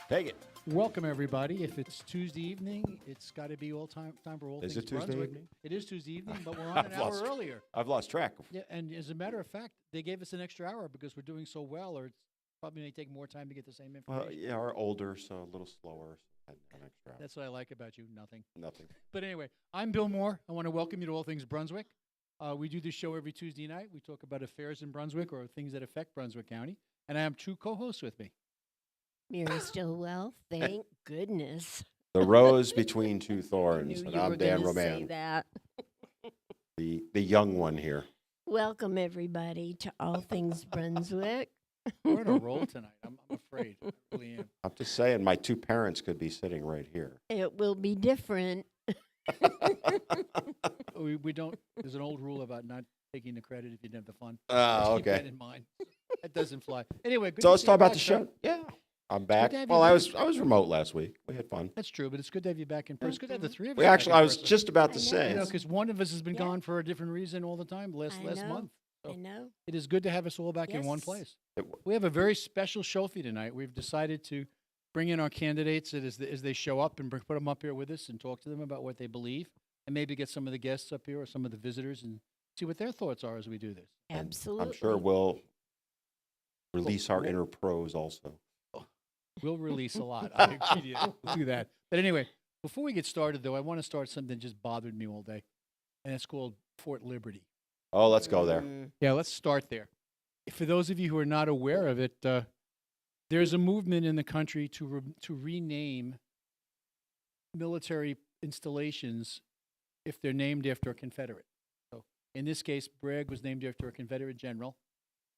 Take it. Welcome, everybody. If it's Tuesday evening, it's got to be time for All Things Is it Tuesday Brunswick. evening? It is Tuesday evening, but we're on an hour earlier. I've lost track. Yeah, and as a matter of fact, they gave us an extra hour because we're doing so well, or it's probably may take more time to get the same information. Well, yeah, we're older, so a little slower. So an extra hour. That's what I like about you, nothing. Nothing. But anyway, I'm Bill Moore. I want to welcome you to All Things Brunswick. We do this show every Tuesday night. We talk about affairs in Brunswick or things that affect Brunswick County. And I have two co-hosts with me. Mary Stillwell, thank goodness. The rose between two thorns, Knew and you I'm were Dan gonna say Roman, that. the young one here. Welcome everybody to All Things Brunswick. We're on a roll tonight. I'm afraid. I really am. I'm just saying, my two parents could be sitting right here. It will be different. We don't. There's an old rule about not taking the credit if you didn't have the fun. Oh, Keep that okay. in mind. That doesn't fly. Anyway, good So to let's see talk you about back, the sir. show. Yeah, I'm back. to have you Well, I back. was remote last week. We had fun. That's true, but it's good to have you back in person. It's good to have the three of us. We back actually, in I was person. just about to I know. say. You know, because one of us has been Yeah. gone for a different reason all the time last I know. month. So I know. it is good to have us all back in one Yes. place. It We have a very special show for you tonight. We've decided to bring in our candidates as they show up and put them up here with us and talk to them about what they believe, and maybe get some of the guests up here or some of the visitors and see what their thoughts are as we do this. And Absolutely. I'm sure we'll release our well- inner pros also. We'll release a lot. I agree. We'll do that. But anyway, before we get started, though, I want to start something that just bothered me all day, and it's called Fort Liberty. Oh, let's go there. Yeah, let's start there. For those of you who are not aware of it, there's a movement in the country to rename military installations if they're named after a Confederate. So in this case, Bragg was named after a Confederate general,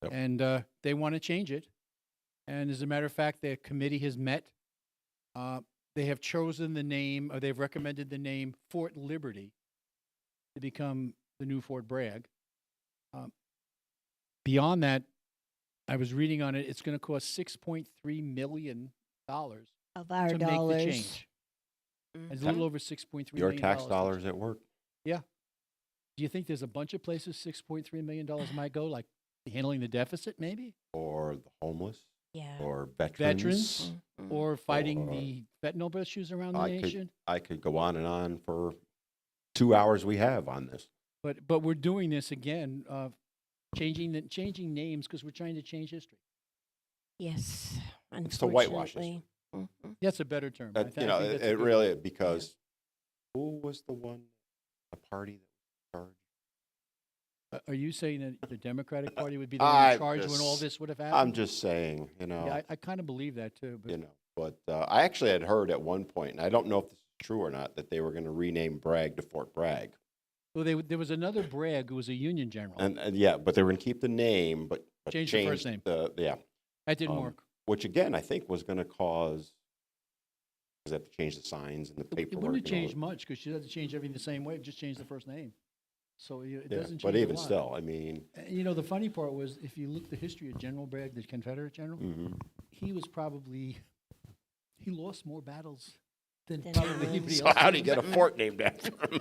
Yep. and they want to change it. And as a matter of fact, the committee has met. They have chosen the name, or they've recommended the name Fort Liberty to become the new Fort Bragg. Beyond that, I was reading on it, it's going to cost $6.3 million to Of our make dollars. the change. It's a little over $6.3 Your million. tax dollars at work. Do you think there's a bunch of places $6.3 million might go, like handling the deficit, maybe? Or the homeless. Yeah. or Veterans, Mhm. or fighting Or- the fentanyl issues around the I nation. could go on and on for 2 hours we have on this. But we're doing this again, changing names because we're trying to change history. Yes. It's to whitewash Unfortunately. Mhm. That's a better term. That, I you know, think that's a it good really, word. because who was the party that was charged? Are you saying that the Democratic Party would be the one I in charge when all just- this would have happened? I'm just saying, Yeah, I kind of believe that too. But you know, but I actually had heard at one point, and I don't know if this is true or not, that they were going to rename Bragg to Fort Bragg. well, there was another Bragg who was a Union general. And yeah, but they were going to keep the name, but Change the first name. Yeah, That didn't work. which again, I think was going to cause, because they have to change the signs and the It paperwork. wouldn't have and all changed much because she had to change everything the same way. Just change the first name. So it that. Yeah, doesn't change but a even lot. still, I mean, You know, the funny part was if you look at the history of General Bragg, the Confederate general, mhm. he lost more battles than Than probably anyone. anybody So else. how do you get a fort named after him?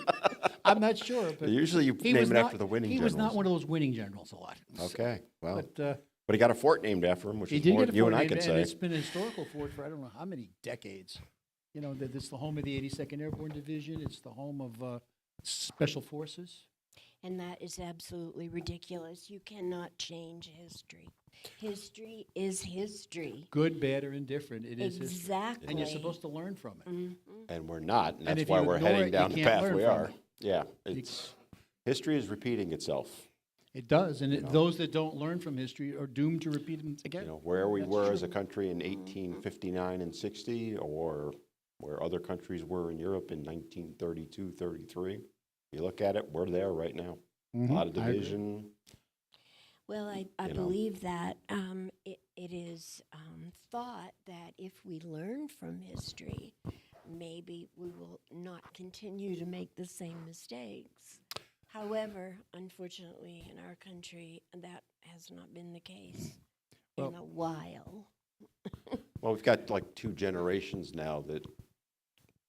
I'm not sure, but Usually you he name was it not, after the winning he generals. was not one of those winning generals a lot. Okay, well, But but he got a fort named after him, which he is did more get a than you fort and I named, can and say. it's been a historical fort for I don't know how many decades. You know, that it's the home of the 82nd Airborne Division. It's the home of Special Forces. And that is absolutely ridiculous. You cannot change history. History is history. Good, bad, or indifferent, it is history. Exactly. And you're supposed to learn from it. Mhm. And we're not, and And that's if why you we're ignore heading it, down you the can't path learn we from are. it. Yeah, it's history is repeating itself. It does, and You know. those that don't learn from history are doomed to repeat them again. You know, where we That's were as a true. country in 1859 and 60, or where other countries were in Europe in 1932, 33. You look at it, we're there right now. A lot of I agree. division. Well, I You know. believe that it is thought that if we learn from history, maybe we will not continue to make the same mistakes. However, unfortunately, in our country, that has not been the case in Well- a while. Well, we've got like 2 generations now that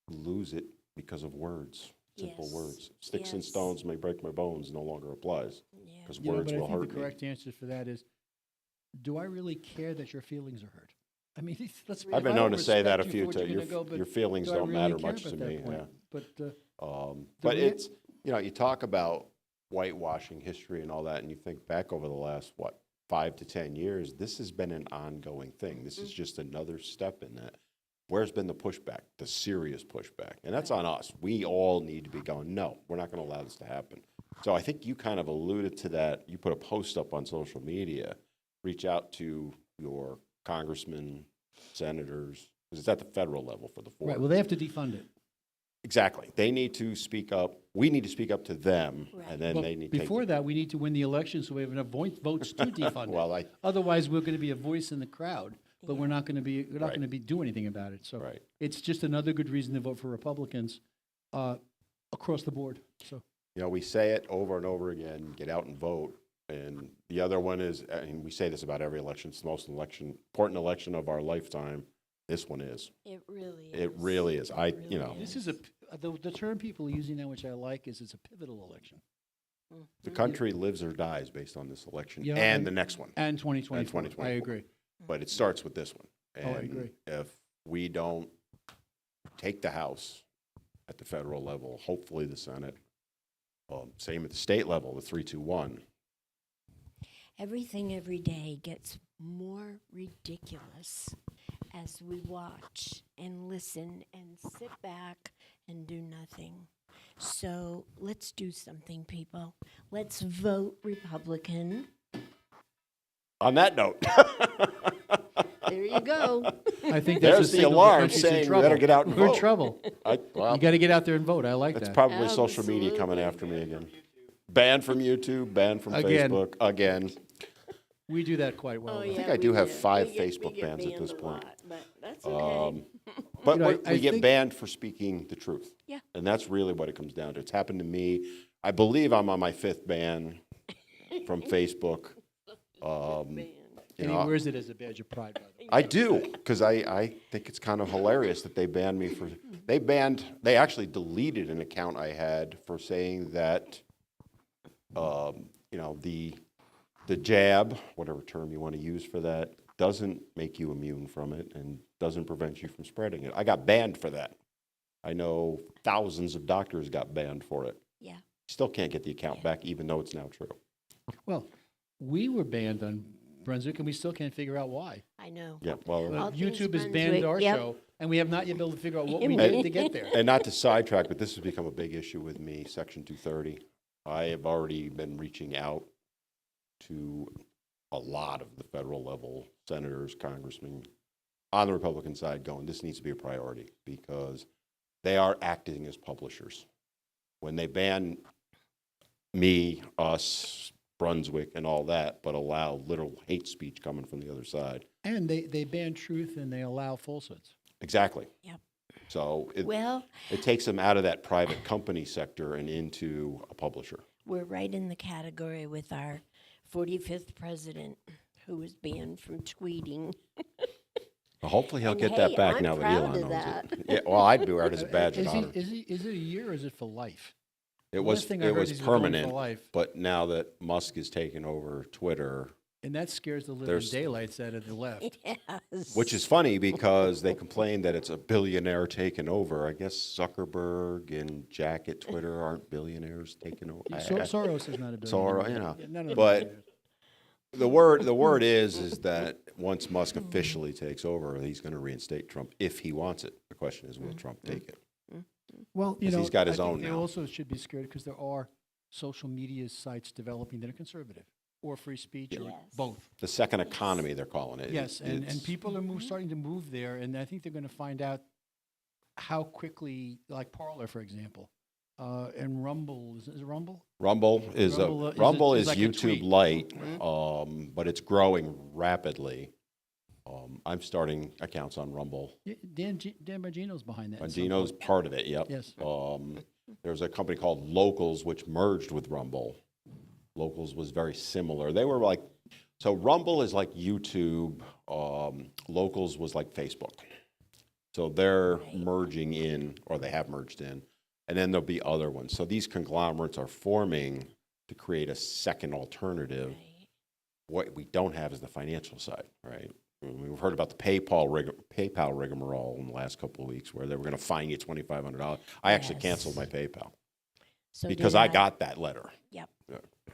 lose it because of words, simple Yes, words. Sticks and yes. stones may break my bones no longer applies, Yeah. because You know, words but I will think hurt the me. correct answer for that is, do I really care that your feelings are hurt? I mean, let's. I've if been I known don't to say that a respect you few for what times. you're gonna go, but Your feelings do I don't really matter care much to about that me. point? Yeah. But But rea- it's, you know, you talk about whitewashing history and all that, and you think back over the last, 5 to 10 years, this has been an ongoing thing. This is just another step in that. Where's been the pushback, the serious pushback? And that's on us. We all need to be going, no, we're not going to allow this to happen. So I think you kind of alluded to that. You put a post up on social media, reach out to your congressmen, senators, because it's at the federal level for the fort. right, well, they have to defund it. Exactly. They need to speak up. We need to speak up to them, Right. and then But they need to before that, we need to win the election so we have enough votes to defund Well, it. Otherwise, we're going to be a voice in the crowd, but we're not going to be Right. do anything about it. So Right. it's just another good reason to vote for Republicans across the board. So You know, we say it over and over again, get out and vote. And the other one is, and we say this about every election, it's the most important election of our lifetime. This one is. It really is. It really is. It You know, really this is the term people are using now, which I like, is it's a pivotal election. the country lives or dies based on this election Yeah, and and- the next one. And 2024. I 2024. agree. But it starts with this one. Oh, I And agree. if we don't take the House at the federal level, hopefully the Senate, same at the state level, the 3-2-1. Everything every day gets more ridiculous as we watch and listen and sit back and do nothing. So let's do something, people. Let's vote Republican. On that note, There you go. I think There's that's a the signal alarm country's in saying we trouble. better get out and We're vote. in trouble. well, You got to get out there and vote. I like that's that. probably social media coming Absolutely. after me again. Banned from YouTube, banned from Again. Facebook, again. We do that quite well. Oh, though. yeah, think I do we have 5 We get Facebook bans at this banned a point. lot, but that's okay. But You know, I we get think- banned for speaking the truth. Yeah. And that's really what it comes down to. It's happened to me. I believe I'm on my 5th ban from Facebook. You And he know, wears it as a badge of pride, by the way. I do, because I think it's kind of hilarious that they banned me for, they actually deleted an account I had for saying that, you know, the jab, whatever term you want to use for that, doesn't make you immune from it and doesn't prevent you from spreading it. I got banned for that. I know thousands of doctors got banned for it. Yeah. Still can't get the account back, even though it's now true. Well, we were banned on Brunswick, and we still can't figure out why. I know. Yeah, well, All Things YouTube has banned Brunswick, our yep. show, and we have not yet been able to figure out what we Right. did to get there. and not to sidetrack, but this has become a big issue with me, Section 230. I have already been reaching out to a lot of the federal level senators, congressmen on the Republican side going, this needs to be a priority because they are acting as publishers. When they ban me, us, Brunswick, and all that, but allow literal hate speech coming from the other side. And they ban truth and they allow falsehoods. Exactly. Yep. So Well, it takes them out of that private company sector and into a publisher. we're right in the category with our 45th president who was banned from tweeting. Well, hopefully he'll And get hey, that back I'm now that proud Elon of owns that. it. Yeah, well, I'd wear it as a badge of Is honor. it a year or is it for life? It The was last thing I it heard was is he's going permanent, for life. but now that Musk has taken over Twitter, And that scares the living There's- daylights out of the left. Yes. which is funny because they complain that it's a billionaire taking over. I guess Zuckerberg and Jack at Twitter aren't billionaires taking over. Soros is not a billionaire. Soros, you know, Yeah, none of them but- billionaires. The word is that once Musk officially takes over, he's going to reinstate Trump if he wants it. The question is, will Trump take it? Well, you 'Cause know, he's got his I think own they now. also should be scared because there are social media sites developing that are conservative or free speech or Yes. both. The second economy, they're calling it. Yes, and It's- people are starting to move there, and I think they're going to find out how quickly, like Parler, for example, and Rumble, is it Rumble? Rumble is Rumble is like a YouTube tweet. Lite, but it's growing rapidly. I'm starting accounts on Rumble. Yeah, Dan Bongino's behind that. at some Bongino's point. part of it. Yep. Yes. There's a company called Locals which merged with Rumble. Locals was very similar. They were like, so Rumble is like YouTube. Locals was like Facebook. So they're merging in, or they have merged in, and then there'll be other ones. So these conglomerates are forming to create a second alternative. Right. What we don't have is the financial side, right? We've heard about the PayPal rigmarole in the last couple of weeks where they were going to fine you $2,500. I actually Yes. canceled my PayPal So because did I got that letter, Yep.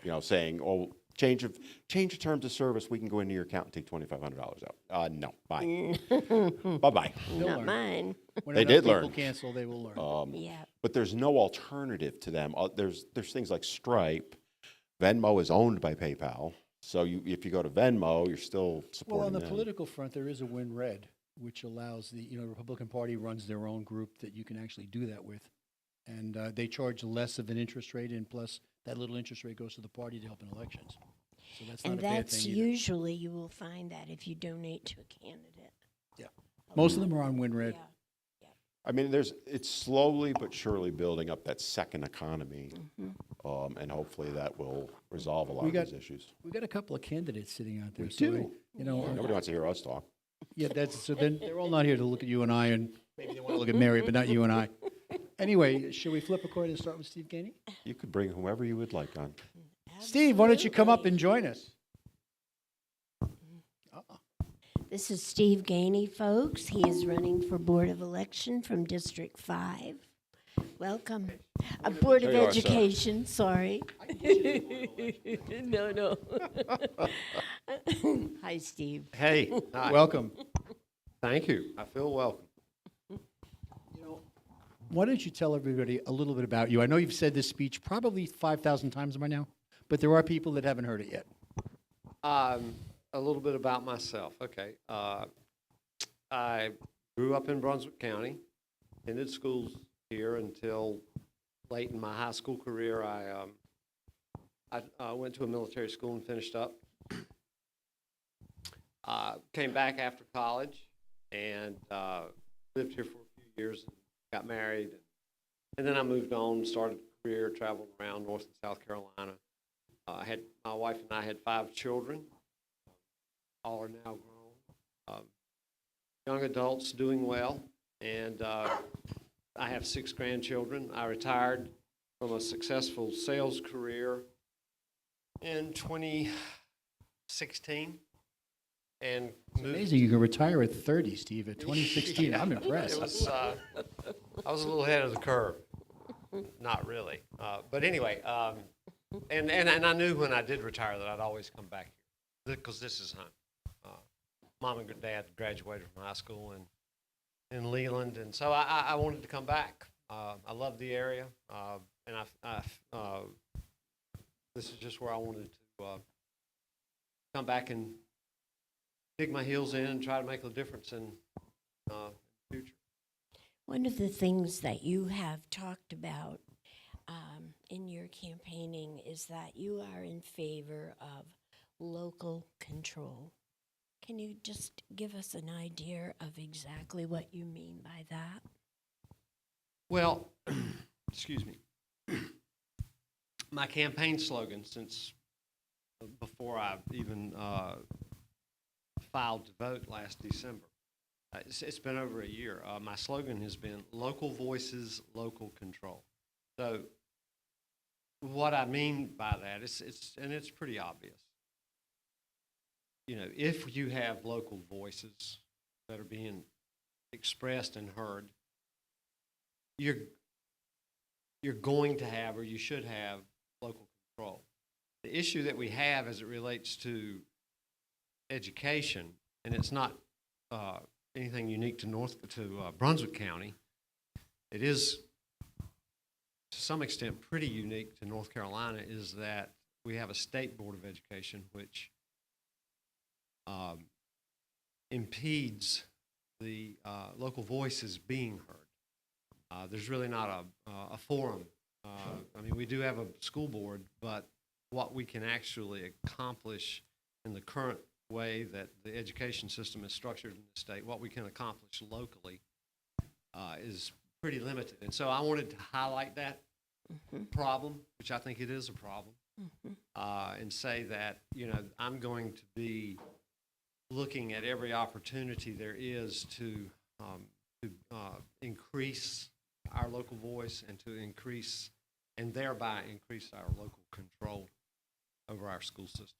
you know, saying, oh, change of terms of service, we can go into your account and take $2,500 out. No, bye. Bye-bye. They'll Not learn. mine. When They enough did people learn. cancel, they will learn. Yeah. But there's no alternative to them. There's things like Stripe. Venmo is owned by PayPal. So if you go to Venmo, you're still supporting Well, on the them. political front, there is a Win Red, which allows the Republican Party runs their own group that you can actually do that with, and they charge less of an interest rate, and plus that little interest rate goes to the party to help in elections. So that's not And a bad that's thing either. usually, you will find that if you donate to a candidate. Yeah. Most of them are on Win Red. Yeah. I mean, it's slowly but surely building up that second economy, and hopefully that will resolve a lot We of got- these issues. We got a couple of candidates sitting out there. We so do. Nobody wants to hear us talk. Yeah, so then they're all not here to look at you and I, and maybe they want to look at Mary, but not you and I. Anyway, should we flip a coin and start with Steve Gainey? You could bring whomever you would like on. Steve, why don't you come up Absolutely. and join us? This is Steve Gainey, folks. He is running for Board of Election from District 5. Welcome. Board of There you are, sir. Education, sorry. No. Hi, Steve. Hey, hi. Welcome. Thank you. I feel welcome. Why don't you tell everybody a little bit about you? I know you've said this speech probably 5,000 times by now, but there are people that haven't heard it yet. A little bit about myself. Okay. I grew up in Brunswick County, attended schools here until late in my high school career. I went to a military school and finished up. Came back after college and lived here for a few years and got married. And then I moved on, started a career, traveled around North and South Carolina. My wife and I had 5 children. All are now grown. Young adults doing well. And I have 6 grandchildren. I retired from a successful sales career in 2016. and moved. Amazing, you can retire at 30, Steve, at 2016. I'm impressed. It was, I was a little ahead of the curve. Not really. But anyway, and I knew when I did retire that I'd always come back here because this is home. Mom and Dad graduated from high school in Leland, and so I wanted to come back. I love the area, and this is just where I wanted to come back and dig my heels in and try to make a difference in the future. One of the things that you have talked about in your campaigning is that you are in favor of local control. Can you just give us an idea of exactly what you mean by that? Well, excuse me. My campaign slogan since before I even filed to vote last December, it's been over a year. My slogan has been local voices, local control. So what I mean by that is it's pretty obvious. You know, if you have local voices that are being expressed and heard, you're going to have, or you should have, local control. The issue that we have as it relates to education, and it's not anything unique to Brunswick County. It is, to some extent, pretty unique to North Carolina, is that we have a state board of education which impedes the local voices being heard. There's really not a forum. I mean, we do have a school board, but what we can actually accomplish in the current way that the education system is structured in the state, what we can accomplish locally is pretty limited. And so I wanted to highlight that problem, which I think it is a problem, and say that, you know, I'm going to be looking at every opportunity there is to increase our local voice and to increase and thereby increase our local control over our school system.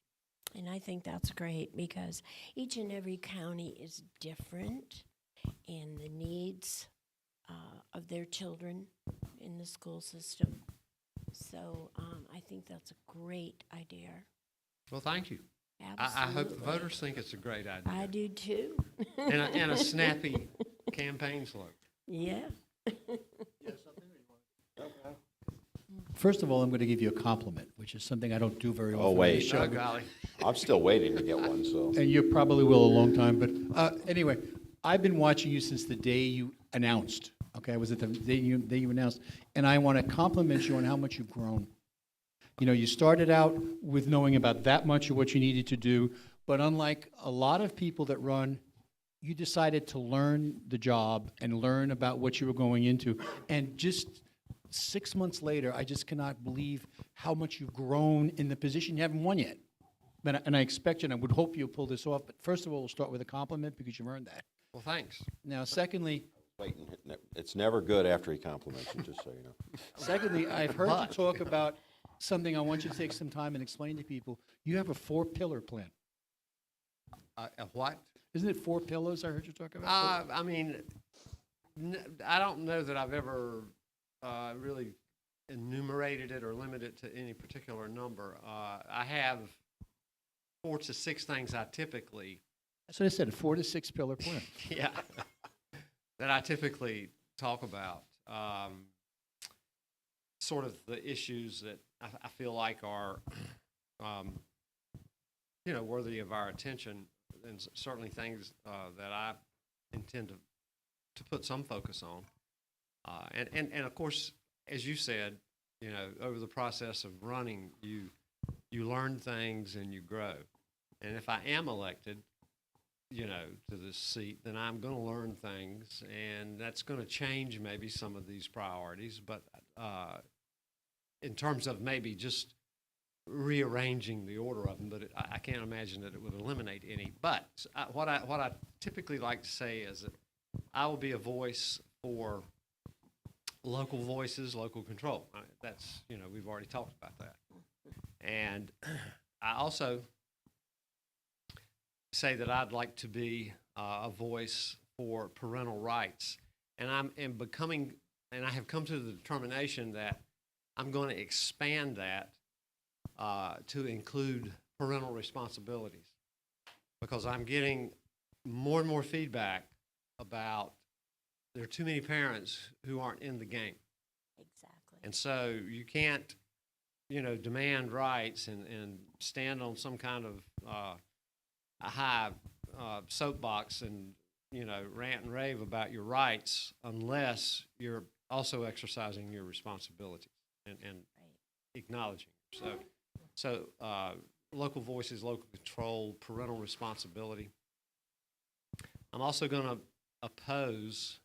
And I think that's great because each and every county is different in the needs of their children in the school system. So I think that's a great idea. Well, thank you. Absolutely. I hope the voters think it's a great idea. I do too. and a snappy campaign slogan. Yeah. First of all, I'm going to give you a compliment, which is something I don't do very often. Oh, on the wait. show. Oh, golly. I'm still waiting to get one, so. And you probably will a long time, but anyway, I've been watching you since the day you announced. Okay, was it the day you announced? And I want to compliment you on how much you've grown. You know, you started out with knowing about that much of what you needed to do, but unlike a lot of people that run, you decided to learn the job and learn about what you were going into. And just 6 months later, I just cannot believe how much you've grown in the position. You haven't won yet. And I expect you, and I would hope you'll pull this off. But first of all, we'll start with a compliment because you've earned that. Well, thanks. Now, secondly, Waiting. It's never good after he compliments you, just so you know. I've heard you talk about something I want you to take some time and explain to people. You have a 4-pillar plan. A what? Isn't it 4 pillars I heard you talk about? I mean, I don't know that I've ever really enumerated it or limited it to any particular number. I have 4 to 6 things I typically, That's what I said, a 4 to 6 pillar plan. yeah, that I typically talk about. Sort of the issues that I feel like are, you know, worthy of our attention, and certainly things that I intend to put some focus on. And of course, as you said, you know, over the process of running, you learn things and you grow. And if I am elected, you know, to this seat, then I'm going to learn things, and that's going to change maybe some of these priorities. But in terms of maybe just rearranging the order of them, but I can't imagine that it would eliminate any. But what I typically like to say is that I will be a voice for local voices, local control. That's, you know, we've already talked about that. And I also say that I'd like to be a voice for parental rights. And I have come to the determination that I'm going to expand that to include parental responsibilities, because I'm getting more and more feedback about there are too many parents who aren't in the game. Exactly. And so you can't, demand rights and stand on some kind of a high soapbox and, rant and rave about your rights unless you're also exercising your responsibilities and acknowledging. So local voices, local control, parental responsibility. I'm also going to oppose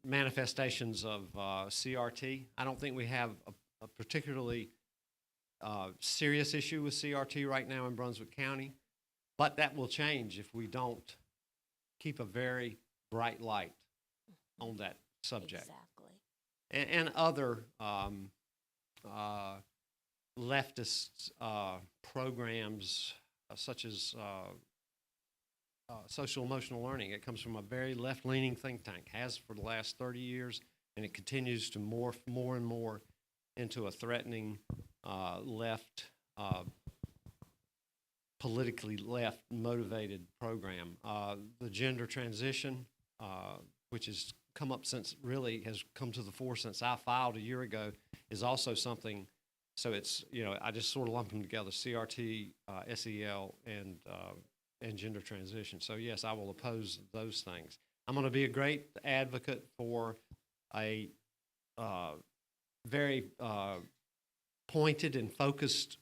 manifestations of CRT. I don't think we have a particularly serious issue with CRT right now in Brunswick County, but that will change if we don't keep a very bright light on that subject. Exactly. And other leftist programs such as social emotional learning. It comes from a very left-leaning think tank, has for the last 30 years, and it continues to morph more and more into a threatening left, politically left-motivated program. The gender transition, which has come up has come to the fore since I filed a year ago, is also something. So it's, I just sort of lump them together: CRT, SEL, and gender transition. So yes, I will oppose those things. I'm going to be a great advocate for a very pointed and focused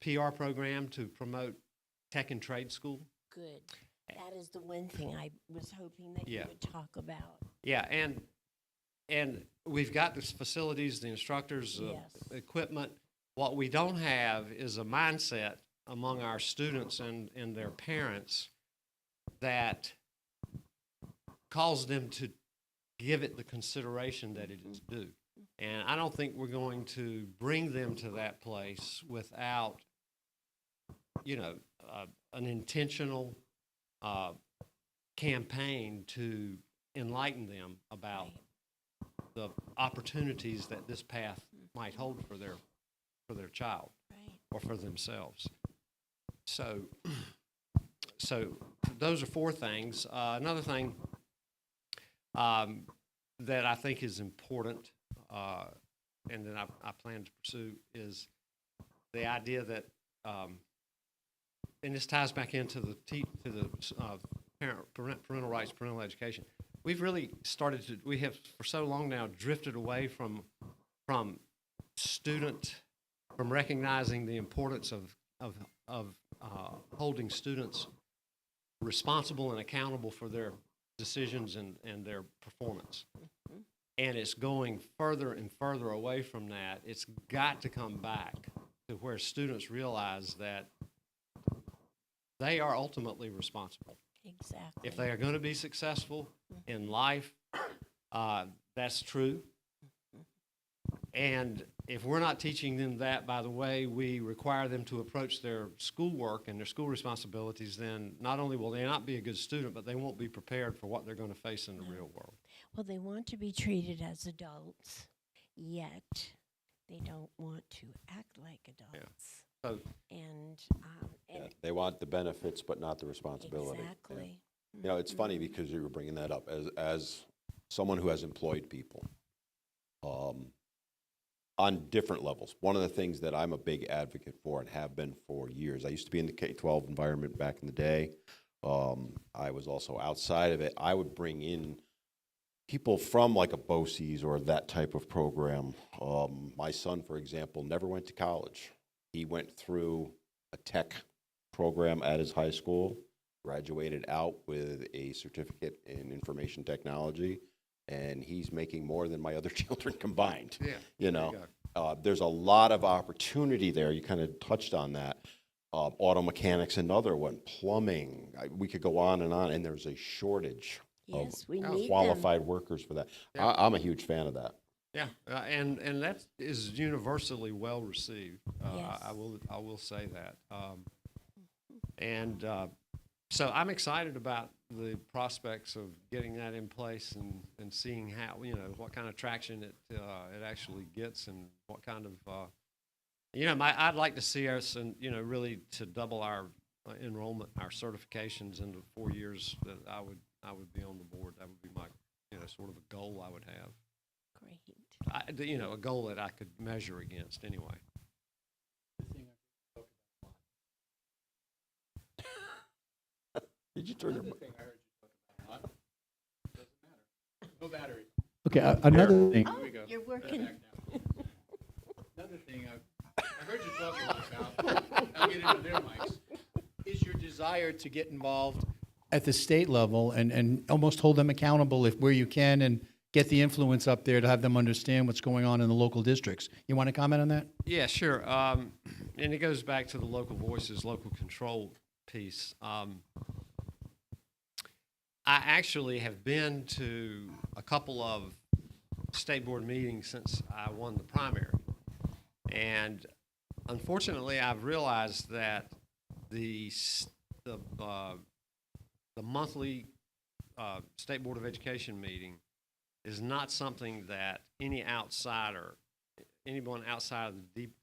PR program to promote tech and trade school. Good. That is the one thing I was hoping that you would talk about. Yeah, and we've got the facilities, the instructors, equipment. What we don't have is a mindset among our students and their parents that calls them to give it the consideration that it is due. And I don't think we're going to bring them to that place without, an intentional campaign to enlighten them about the opportunities that this path might hold for their child or for themselves. So those are four things. Another thing that I think is important, and that I plan to pursue, is the idea that, and this ties back into the parental rights, parental education. We've really we have for so long now drifted away from recognizing the importance of holding students responsible and accountable for their decisions and their performance. And it's going further and further away from that. It's got to come back to where students realize that they are ultimately responsible. Exactly. If they are going to be successful in life, that's true. And if we're not teaching them that by the way we require them to approach their schoolwork and their school responsibilities, then not only will they not be a good student, but they won't be prepared for what they're going to face in the real world. Well, they want to be treated as adults, yet they don't want to act like adults. So, And They want the benefits, but not the responsibility. exactly. It's funny because you were bringing that up. As someone who has employed people on different levels, one of the things that I'm a big advocate for and have been for years, I used to be in the K-12 environment back in the day. I was also outside of it. I would bring in people from like a BOCES or that type of program. My son, for example, never went to college. He went through a tech program at his high school, graduated out with a certificate in information technology, and he's making more than my other children combined. There's a lot of opportunity there. You kind of touched on that. Auto mechanics, another one. Plumbing. We could go on, and there's a shortage of We need qualified workers for that. Yeah. I'm a huge fan of that. yeah, and that is universally well received. Yes. I will say that. And so I'm excited about the prospects of getting that in place and seeing how, what kind of traction it actually gets and what kind of, I'd like to see us and, really to double our enrollment, our certifications in the 4 years that I would be on the board. That would be my, sort of a goal I would have. Great. A goal that I could measure against anyway. Did you turn your? No battery. Okay, another thing. Oh, you're working. Another thing I heard you talking about, I'll get into their mics, is your desire to get involved at the state level and almost hold them accountable where you can and get the influence up there to have them understand what's going on in the local districts. You want to comment on that? Yeah, sure. And it goes back to the local voices, local control piece. I actually have been to a couple of state board meetings since I won the primary. And unfortunately, I've realized that the monthly State Board of Education meeting is not something that anyone outside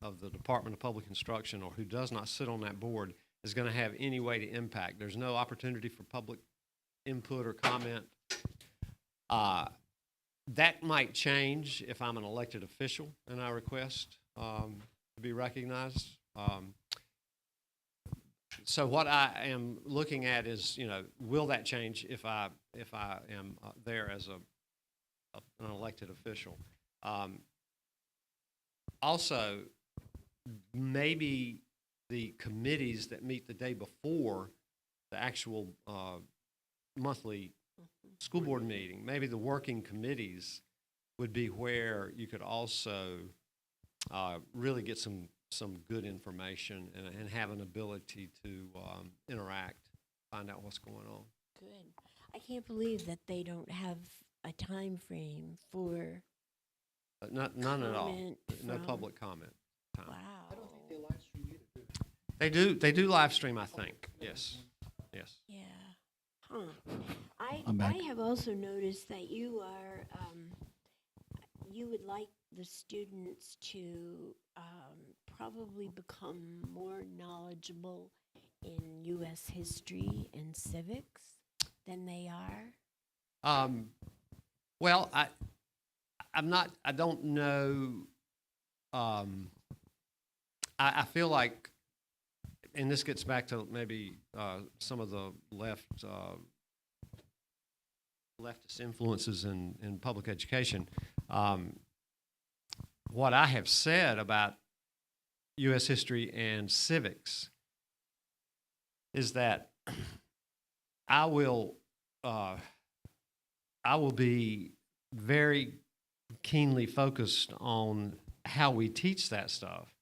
of the Department of Public Instruction or who does not sit on that board is going to have any way to impact. There's no opportunity for public input or comment. That might change if I'm an elected official and I request to be recognized. So what I am looking at is, will that change if I am there as an elected official? Also, maybe the committees that meet the day before the actual monthly school board meeting, maybe the working committees would be where you could also really get some good information and have an ability to interact, find out what's going on. Good. I can't believe that they don't have a time frame for None at all. comment No from- public comment time. Wow. I don't think they live stream either, do they? They do live stream, I think. Yes. Yeah. Huh. I'm I back. have also noticed that you are, you would like the students to probably become more knowledgeable in U.S. history and civics than they are. Well, I don't know. I feel like, and this gets back to maybe some of the leftist influences in public education. What I have said about U.S. history and civics is that I will be very keenly focused on how we teach that stuff.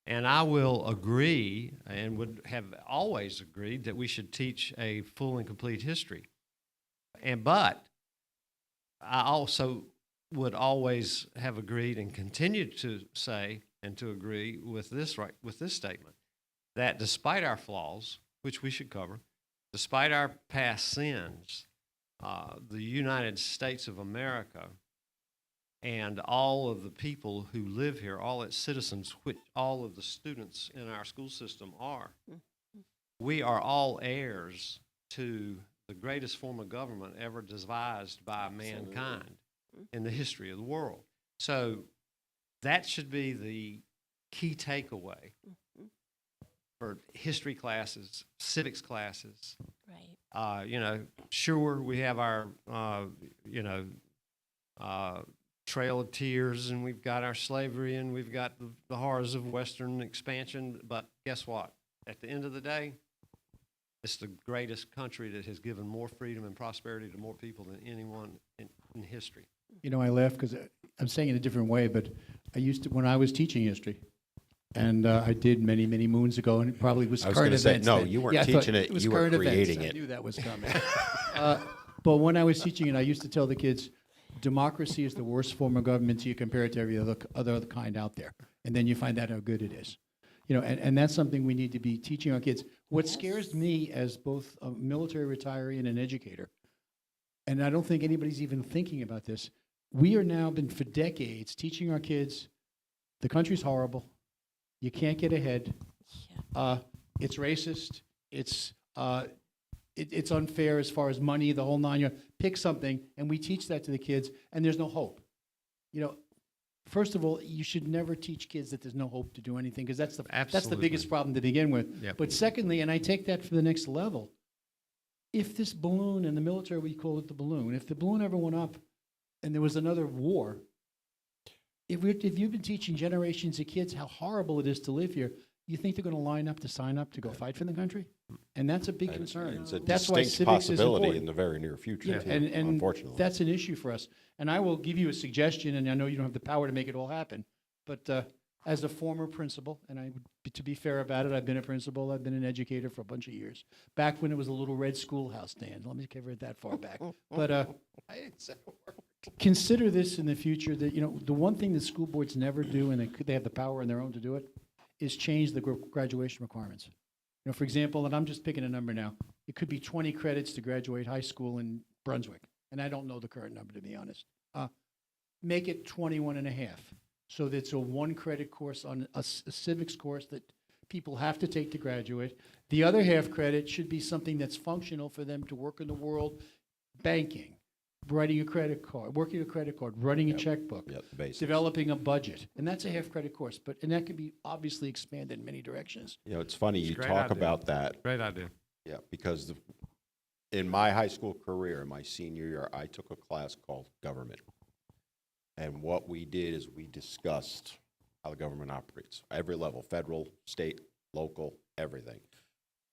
And I will agree and would have always agreed that we should teach a full and complete history. But I also would always have agreed and continue to say and to agree with this statement, that despite our flaws, which we should cover, despite our past sins, the United States of America and all of the people who live here, all its citizens, which all of the students in our school system are, we are all heirs to the greatest form of government ever devised by mankind in the history of the world. So that should be the key takeaway for history classes, civics classes. Right. Sure, we have our, Trail of Tears, and we've got our slavery, and we've got the horrors of Western expansion. But guess what? At the end of the day, it's the greatest country that has given more freedom and prosperity to more people than anyone in history. I laugh because I'm saying it a different way, but I used to, when I was teaching history, and I did many, many moons ago, and it probably was I was current gonna say, events. no, then. you weren't Yeah, I thought teaching it, was you were current events. creating I it. knew that was coming. But when I was teaching it, I used to tell the kids, democracy is the worst form of government till you compare it to every other kind out there. And then you find out how good it is. And that's something we need to be teaching our kids. What scares me as both a military retiree and an educator, and I don't think anybody's even thinking about this, we are now been for decades teaching our kids the country's horrible, you can't get ahead, it's racist, it's unfair as far as money, the whole nine yards. Pick something, and we teach that to the kids, and there's no hope. You know, first of all, you should never teach kids that there's no hope to do anything, because that's the Absolutely. biggest problem to begin with. Yep. But secondly, and I take that for the next level, if this balloon, in the military we call it the balloon, if the balloon ever went up and there was another war, if you've been teaching generations of kids how horrible it is to live here, you think they're going to line up to sign up to go fight for the country? And that's a big And concern. It's a That's why distinct civics is possibility important. in the very near future, Yeah, too, and unfortunately. that's an issue for us. And I will give you a suggestion, and I know you don't have the power to make it all happen, but as a former principal, and to be fair about it, I've been a principal, I've been an educator for a bunch of years. Back when it was a little red schoolhouse, Dan. Let me cover it that far back. But consider this in the future, that, you know, the one thing that school boards never do, and they have the power on their own to do it, is change the graduation requirements. You know, for example, and I'm just picking a number now, it could be 20 credits to graduate high school in Brunswick, and I don't know the current number, to be honest. Make it 21 and a half, so that it's a 1-credit course on a civics course that people have to take to graduate. The other half credit should be something that's functional for them to work in the world, banking, writing a credit card, working a credit card, running a checkbook, Yeah, the basics. developing a budget, and that's a half-credit course. And that can be obviously expanded in many directions. You know, it's funny It's a you great talk idea. about that. Great idea. Yeah, because in my high school career, in my senior year, I took a class called government. And what we did is we discussed how the government operates, every level, federal, state, local, everything.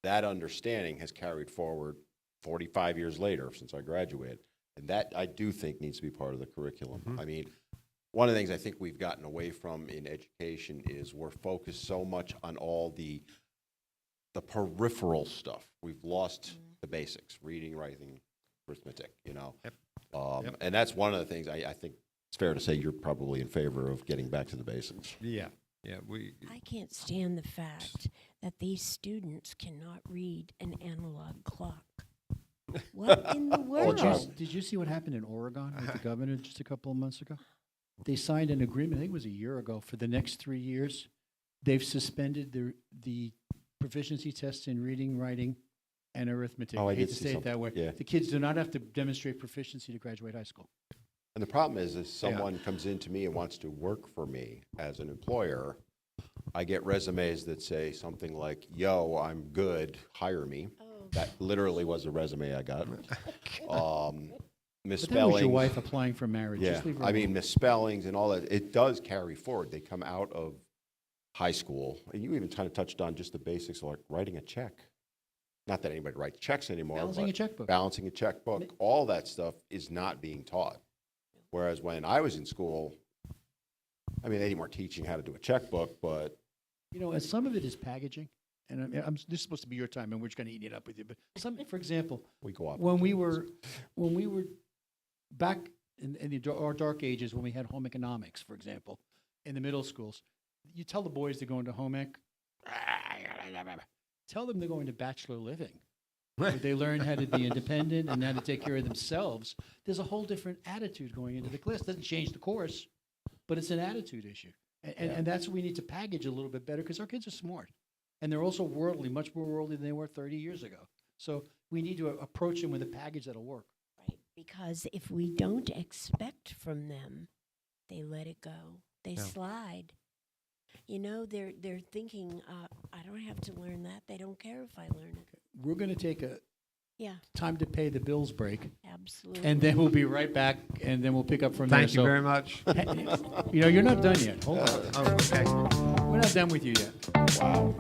That understanding has carried forward 45 years later since I graduated. And that, I do think, needs to be part of the curriculum. I mean, one of the things I think we've gotten away from in education is we're focused so much on all the peripheral stuff. We've lost the basics, reading, writing, arithmetic, you know. Yep. Yep. And that's one of the things I think it's fair to say you're probably in favor of getting back to the basics. Yeah. I can't stand the fact that these students cannot read an analog clock. What in the world? Did you see what happened in Oregon with the governor just a couple of months ago? They signed an agreement, I think it was a year ago, for the next 3 years. They've suspended the proficiency tests in reading, writing, and arithmetic. Oh, I hate did to see say it something, that way. yeah. The kids do not have to demonstrate proficiency to graduate high school. And the problem is someone comes into me and wants to work for me as an employer, I get resumes that say something like, yo, I'm good, hire me. That literally was a resume I got. Misspellings. But that was your wife applying for marriage. Yeah, Just leave her I mean, alone. misspellings and all that, it does carry forward. They come out of high school, and you even kind of touched on just the basics, like writing a check. Not that anybody writes checks anymore. Balancing a but checkbook. Balancing a checkbook, all that stuff is not being taught. Whereas when I was in school, I mean, they weren't more teaching how to do a checkbook, but You know, and some of it is packaging. And this is supposed to be your time, and we're just going to eat it up with you. But for example, we go up. when we were back in our dark ages, when we had home economics, for example, in the middle schools, you tell the boys they're going to home ec, tell them they're going to bachelor living, where they learn how to be independent and how to take care of themselves. There's a whole different attitude going into the class. It doesn't change the course, but it's an attitude issue. And that's what we need to package a little bit better, because our kids are smart. And they're also worldly, much more worldly than they were 30 years ago. So we need to approach them with a package that'll work. Right, because if we don't expect from them, they let it go. They slide. You know, they're thinking, I don't have to learn that. They don't care if I learn it. We're going to take a Yeah, time to pay the bills break, absolutely. and then we'll be right back, and then we'll pick up from there. Thank you very much. You know, you're not done yet. Hold on. Oh, okay. We're not done with you yet. Wow.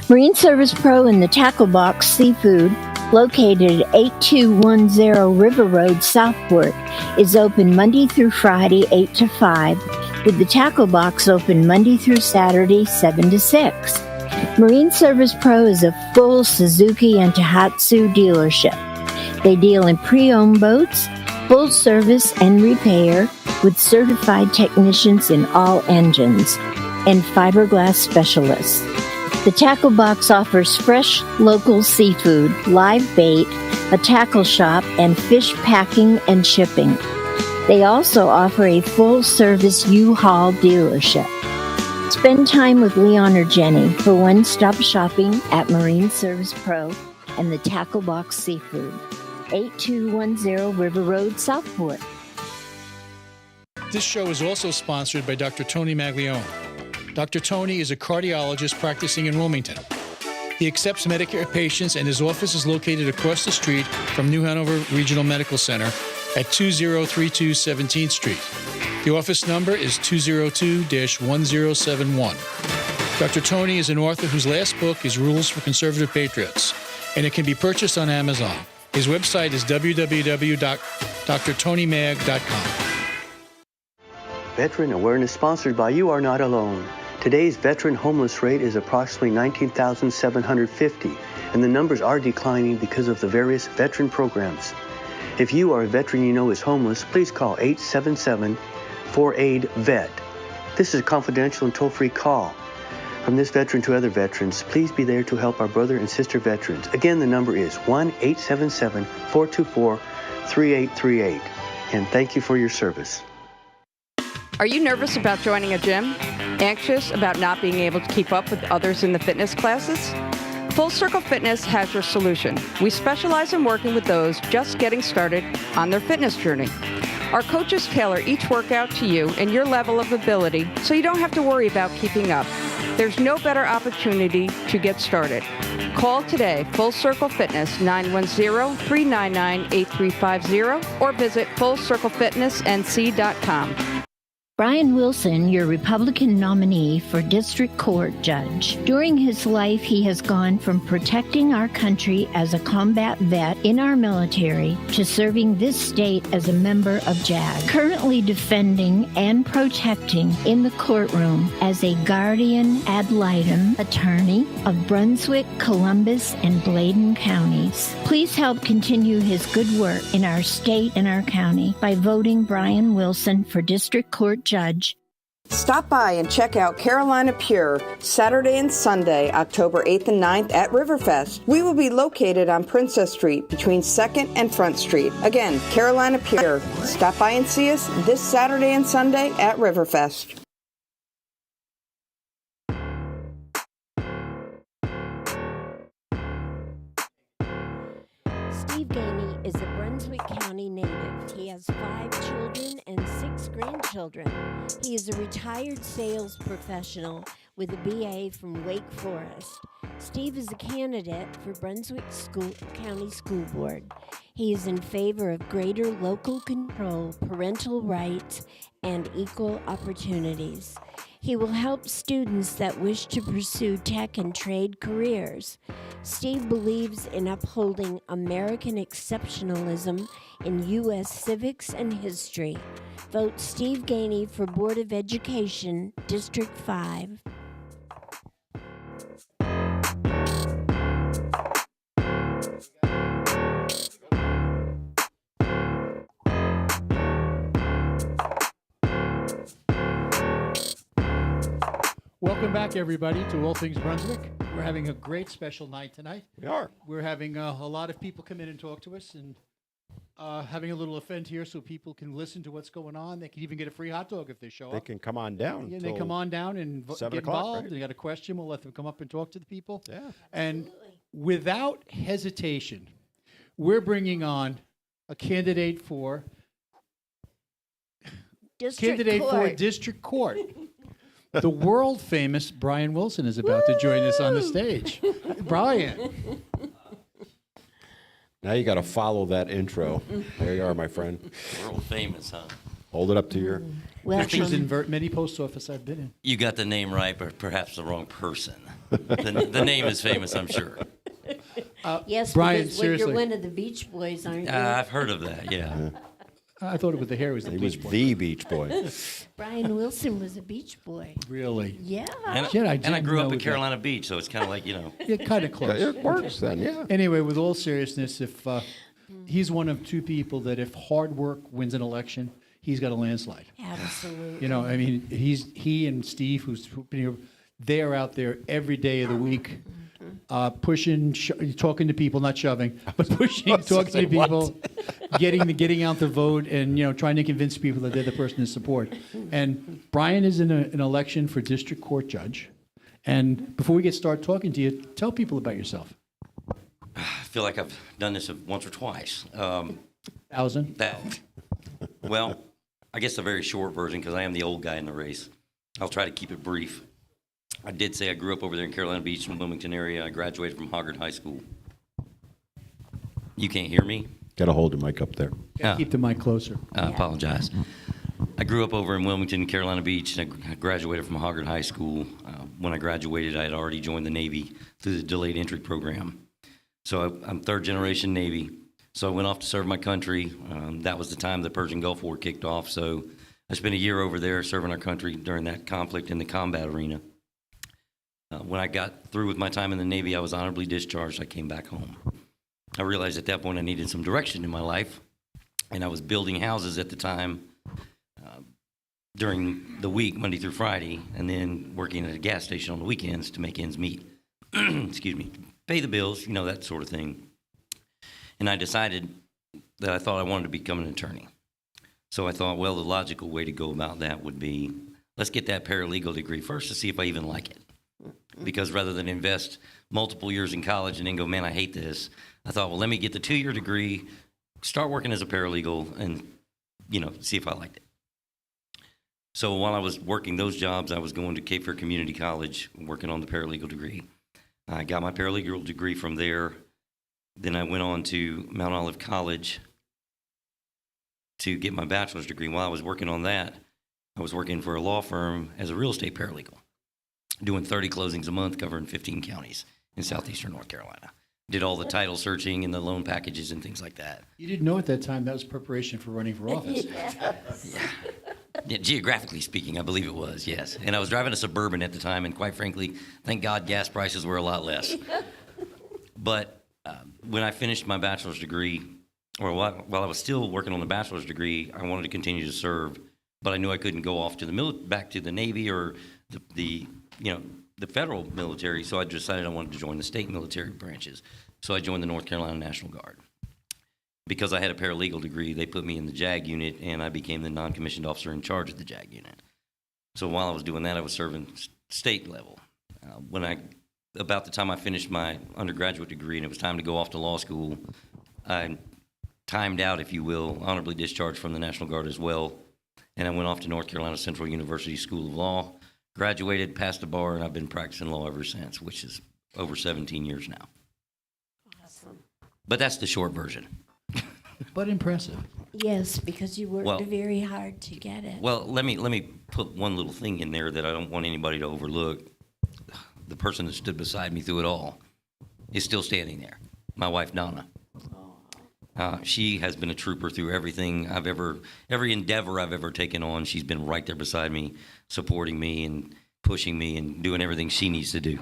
Marine Service Pro and the Tackle Box Seafood located at 8210 River Road, Southport, is open Monday through Friday, 8 to 5, with the tackle box open Monday through Saturday, 7 to 6. Marine Service Pro is a full Suzuki and Tohatsu dealership. They deal in pre-owned boats, full service and repair, with certified technicians in all engines, and fiberglass specialists. The tackle box offers fresh local seafood, live bait, a tackle shop, and fish packing and shipping. They also offer a full-service U-Haul dealership. Spend time with Leon or Jenny for one-stop shopping at Marine Service Pro and the Tackle Box Seafood, 8210 River Road, Southport. This show is also sponsored by Dr. Tony Maglione. Dr. Tony is a cardiologist practicing in Wilmington. He accepts Medicare patients, and his office is located across the street from New Hanover Regional Medical Center at 2032 17th Street. The office number is 202-1071. Dr. Tony is an author whose last book is Rules for Conservative Patriots, and it can be purchased on Amazon. His website is www.drtonymag.com. Veteran Awareness sponsored by You Are Not Alone. Today's veteran homeless rate is approximately 19,750, and the numbers are declining because of the various veteran programs. If you are a veteran you know is homeless, please call 877-4AID-VET. This is a confidential and toll-free call. From this veteran to other veterans, please be there to help our brother and sister veterans. Again, the number is 1-877-424-3838. And thank you for your service. Are you nervous about joining a gym? Anxious about not being able to keep up with others in the fitness classes? Full Circle Fitness has your solution. We specialize in working with those just getting started on their fitness journey. Our coaches tailor each workout to you and your level of ability, so you don't have to worry about keeping up. There's no better opportunity to get started. Call today, Full Circle Fitness, 910-399-8350, or visit FullCircleFitnessNC.com. Brian Wilson, your Republican nominee for District Court Judge. During his life, he has gone from protecting our country as a combat vet in our military to serving this state as a member of JAG, currently defending and protecting in the courtroom as a guardian ad litem attorney of Brunswick, Columbus, and Bladen counties. Please help continue his good work in our state and our county by voting Brian Wilson for District Court Judge. Stop by and check out Carolina Pure Saturday and Sunday, October 8th and 9th at Riverfest. We will be located on Princess Street between 2nd and Front Street. Again, Carolina Pure. Stop by and see us this Saturday and Sunday at Riverfest. Steve Gainey is a Brunswick County native. He has 5 children and 6 grandchildren. He is a retired sales professional with a BA from Wake Forest. Steve is a candidate for Brunswick County School Board. He is in favor of greater local control, parental rights, and equal opportunities. He will help students that wish to pursue tech and trade careers. Steve believes in upholding American exceptionalism in U.S. civics and history. Vote Steve Gainey for Board of Education, District 5. Welcome back, everybody, to All Things Brunswick. We're having a great special night tonight. We are. We're having a lot of people come in and talk to us, and having a little event here so people can listen to what's going on. They can even get a free hot dog if they show They up. can come on down. Yeah, they come on down and 7 get o'clock, involved. right? They got a question, we'll let them come up and talk to the people. Yeah. And without hesitation, we're bringing on a candidate for District Court. The world famous Brian Wilson is about to join us on the stage. Brian. Now you got to follow that intro. There you are, my friend. World famous, huh? Hold it up to your. Pictures in Welcome. many post office I've been in. You got the name right, but perhaps the wrong person. The name is famous, I'm sure. Yes, Brian, because seriously. you're one of the Beach Boys, aren't you? I've heard of that, yeah. I thought it was the hair was the He was Beach Boy. the Beach Boy. Brian Wilson was a Beach Boy. Really? Yeah. And, Yeah, I and I didn't grew know up in that. Carolina Beach, so it's kind of like, Yeah, kind of close. It works then, yeah. Anyway, with all seriousness, if he's one of two people that if hard work wins an election, he's got a landslide. Absolutely. You know, I mean, he and Steve, who's been here, they are out there every day of the week, pushing, talking to people, not shoving, but pushing, talking to people, getting out the vote, and trying to convince people that they're the person to support. And Brian is in an election for district court judge. And before we start talking to you, tell people about yourself. I feel like I've done this once or twice. 1,000. Well, I guess the very short version, because I am the old guy in the race. I'll try to keep it brief. I did say I grew up over there in Carolina Beach, in the Wilmington area. I graduated from Hoggard High School. You can't hear me? Got to hold your mic up there. Keep the mic closer. I apologize. I grew up over in Wilmington, Carolina Beach, and I graduated from Hoggard High School. When I graduated, I had already joined the Navy through the delayed entry program. So I'm third generation Navy. So I went off to serve my country. That was the time the Persian Gulf War kicked off. So I spent a year over there serving our country during that conflict in the combat arena. When I got through with my time in the Navy, I was honorably discharged. I came back home. I realized at that point I needed some direction in my life, and I was building houses at the time during the week, Monday through Friday, and then working at a gas station on the weekends to make ends meet. Excuse me. Pay the bills, that sort of thing. And I decided that I thought I wanted to become an attorney. So I thought, well, the logical way to go about that would be, let's get that paralegal degree first to see if I even like it. Because rather than invest multiple years in college and then go, man, I hate this, I thought, well, let me get the 2-year degree, start working as a paralegal, and, see if I liked it. So while I was working those jobs, I was going to Cape Fear Community College, working on the paralegal degree. I got my paralegal degree from there. Then I went on to Mount Olive College to get my bachelor's degree. While I was working on that, I was working for a law firm as a real estate paralegal, doing 30 closings a month, covering 15 counties in southeastern North Carolina. Did all the title searching and the loan packages and things like that. You didn't know at that time that was preparation for running for office. Yeah, geographically speaking, I believe it was, yes. And I was driving a Suburban at the time, and quite frankly, thank God gas prices were a lot less. But when I finished my bachelor's degree, or while I was still working on the bachelor's degree, I wanted to continue to serve, but I knew I couldn't go off to the back to the Navy or the federal military, so I decided I wanted to join the state military branches. So I joined the North Carolina National Guard. Because I had a paralegal degree, they put me in the JAG unit, and I became the non-commissioned officer in charge of the JAG unit. So while I was doing that, I was serving state level. About the time I finished my undergraduate degree and it was time to go off to law school, I timed out, if you will, honorably discharged from the National Guard as well, and I went off to North Carolina Central University School of Law, graduated, passed the bar, and I've been practicing law ever since, which is over 17 years now. Awesome. But that's the short version. But impressive. Yes, because you worked Well- very hard to get it. Well, let me put one little thing in there that I don't want anybody to overlook. The person that stood beside me through it all is still standing there. My wife, Donna. She has been a trooper through everything every endeavor I've ever taken on. She's been right there beside me, supporting me and pushing me and doing everything she needs to do.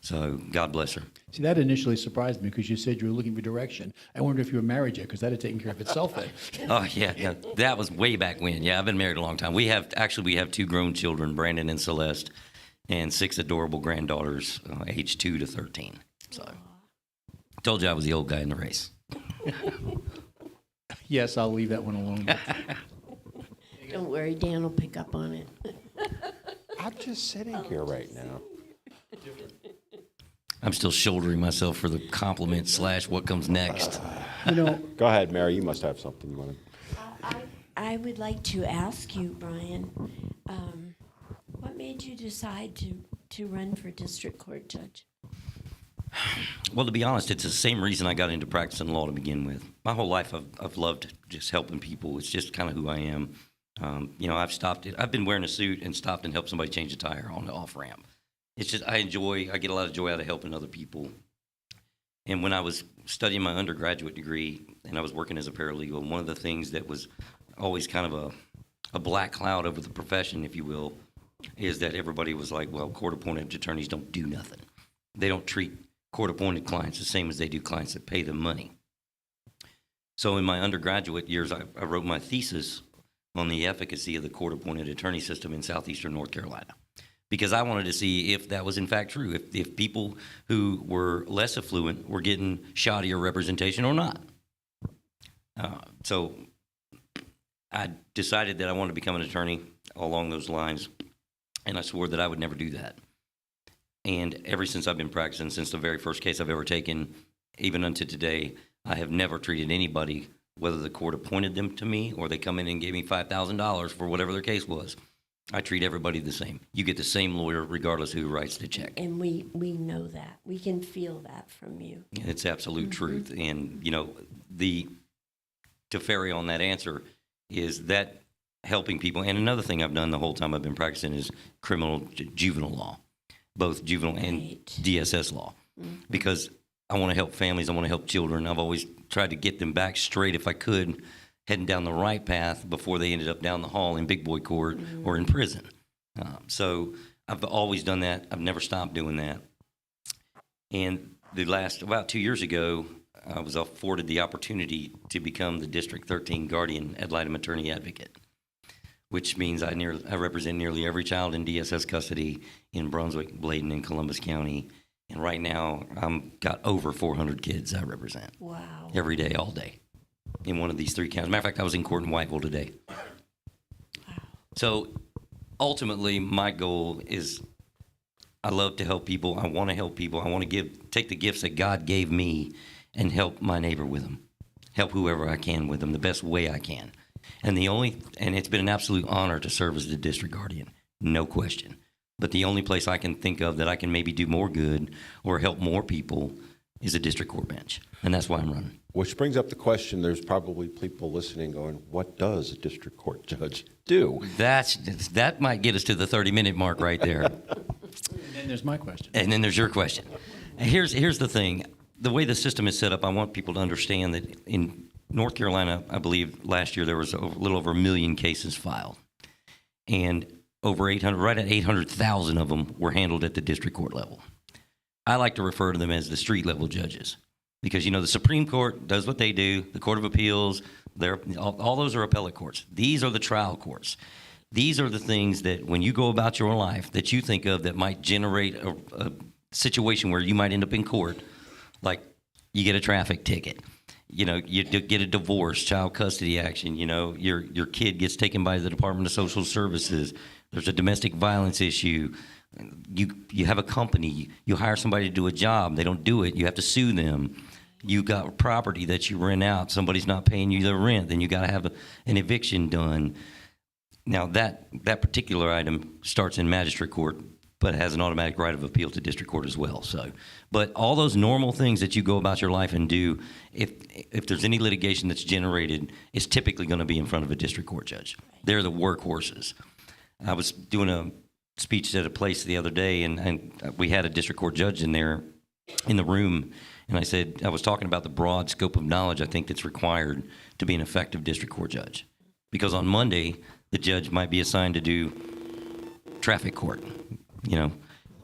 So God bless her. See, that initially surprised me because you said you were looking for direction. I wondered if you were married yet because that had taken care of itself then. Oh, yeah, that was way back when. Yeah, I've been married a long time. We have 2 grown children, Brandon and Celeste, and 6 adorable granddaughters, aged 2 to 13. So told you I was the old guy in the race. Yes, I'll leave that one alone. Don't worry, Dan will pick up on it. I'm just sitting here right now. I'm still shouldering myself for the compliment / what comes next. Go ahead, Mary. You must have something you want to. I would like to ask you, Brian, what made you decide to run for district court judge? Well, to be honest, it's the same reason I got into practicing law to begin with. My whole life, I've loved just helping people. It's just kind of who I am. I've been wearing a suit and stopped and helped somebody change a tire on the off ramp. It's just I get a lot of joy out of helping other people. And when I was studying my undergraduate degree and I was working as a paralegal, one of the things that was always kind of a black cloud over the profession, if you will, is that everybody was like, well, court-appointed attorneys don't do nothing. They don't treat court-appointed clients the same as they do clients that pay them money. So in my undergraduate years, I wrote my thesis on the efficacy of the court-appointed attorney system in southeastern North Carolina, because I wanted to see if that was in fact true, if people who were less affluent were getting shoddier representation or not. So I decided that I wanted to become an attorney along those lines, and I swore that I would never do that. And ever since I've been practicing, since the very first case I've ever taken, even unto today, I have never treated anybody, whether the court appointed them to me or they come in and gave me $5,000 for whatever their case was. I treat everybody the same. You get the same lawyer regardless who writes the check. And we know that. We can feel that from you. It's absolute truth. And, to ferry on that answer is that helping people. And another thing I've done the whole time I've been practicing is juvenile law, both juvenile and DSS law, because I want to help families. I want to help children. I've always tried to get them back straight if I could, heading down the right path before they ended up down the hall in big boy court or in prison. So I've always done that. I've never stopped doing that. And about 2 years ago, I was afforded the opportunity to become the District 13 Guardian Ad Litem Attorney Advocate, which means I represent nearly every child in DSS custody in Brunswick, Bladen, and Columbus County. And right now, I've got over 400 kids I represent. Wow. Every day, all day, in one of these three counties. Matter of fact, I was in court in Whiteville today. Wow. So ultimately, my goal is I love to help people. I want to help people. I want to take the gifts that God gave me and help my neighbor with them, help whoever I can with them the best way I can. And it's been an absolute honor to serve as the district guardian, no question. But the only place I can think of that I can maybe do more good or help more people is a district court bench. And that's why I'm running. Which brings up the question, there's probably people listening going, what does a district court judge do? That might get us to the 30-minute mark right there. And then there's my question. And then there's your question. Here's the thing. The way the system is set up, I want people to understand that in North Carolina, I believe last year there was a little over 1 million cases filed. And right at 800,000 of them were handled at the district court level. I like to refer to them as the street level judges because, the Supreme Court does what they do, the Court of Appeals, all those are appellate courts. These are the trial courts. These are the things that when you go about your life that you think of that might generate a situation where you might end up in court, like you get a traffic ticket. You get a divorce, child custody action. Your kid gets taken by the Department of Social Services. There's a domestic violence issue. You have a company. You hire somebody to do a job. They don't do it. You have to sue them. You got property that you rent out. Somebody's not paying you their rent. Then you got to have an eviction done. Now that particular item starts in magistrate court, but has an automatic right of appeal to district court as well. So, but all those normal things that you go about your life and do, if there's any litigation that's generated, it's typically going to be in front of a district court judge. They're the workhorses. I was doing a speech at a place the other day, and we had a district court judge in there in the room, and I was talking about the broad scope of knowledge I think that's required to be an effective district court judge. Because on Monday, the judge might be assigned to do traffic court.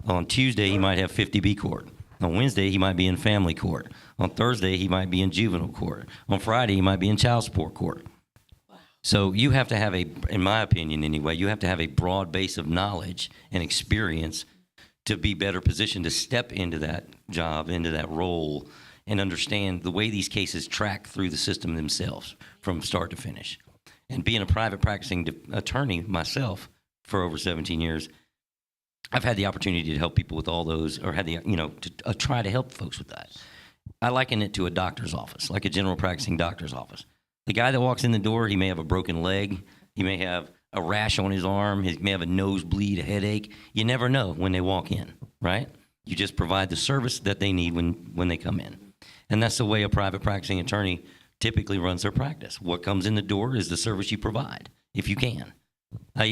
On Tuesday, he might have 50B court. On Wednesday, he might be in family court. On Thursday, he might be in juvenile court. On Friday, he might be in child support court. Wow. So you have to have in my opinion anyway, you have to have a broad base of knowledge and experience to be better positioned to step into that job, into that role, and understand the way these cases track through the system themselves from start to finish. And being a private practicing attorney myself for over 17 years, I've had the opportunity to help people with all those, or to try to help folks with that. I liken it to a doctor's office, like a general practicing doctor's office. The guy that walks in the door, he may have a broken leg, he may have a rash on his arm, he may have a nosebleed, a headache. You never know when they walk in, right? You just provide the service that they need when they come in. And that's the way a private practicing attorney typically runs their practice. What comes in the door is the service you provide, if you can. I've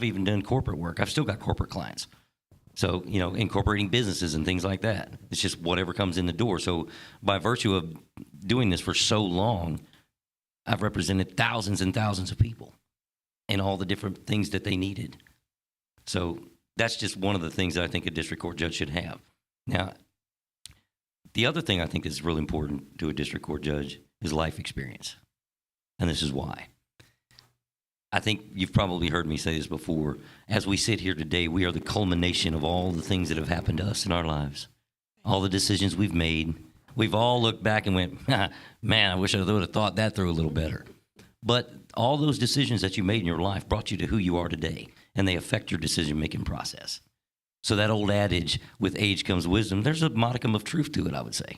even done corporate work. I've still got corporate clients. So, incorporating businesses and things like that. It's just whatever comes in the door. So by virtue of doing this for so long, I've represented thousands and thousands of people and all the different things that they needed. So that's just one of the things that I think a district court judge should have. Now, the other thing I think is really important to a district court judge is life experience. And this is why. I think you've probably heard me say this before. As we sit here today, we are the culmination of all the things that have happened to us in our lives, all the decisions we've made. We've all looked back and went, man, I wish I would have thought that through a little better. But all those decisions that you made in your life brought you to who you are today, and they affect your decision-making process. So that old adage, with age comes wisdom, there's a modicum of truth to it, I would say.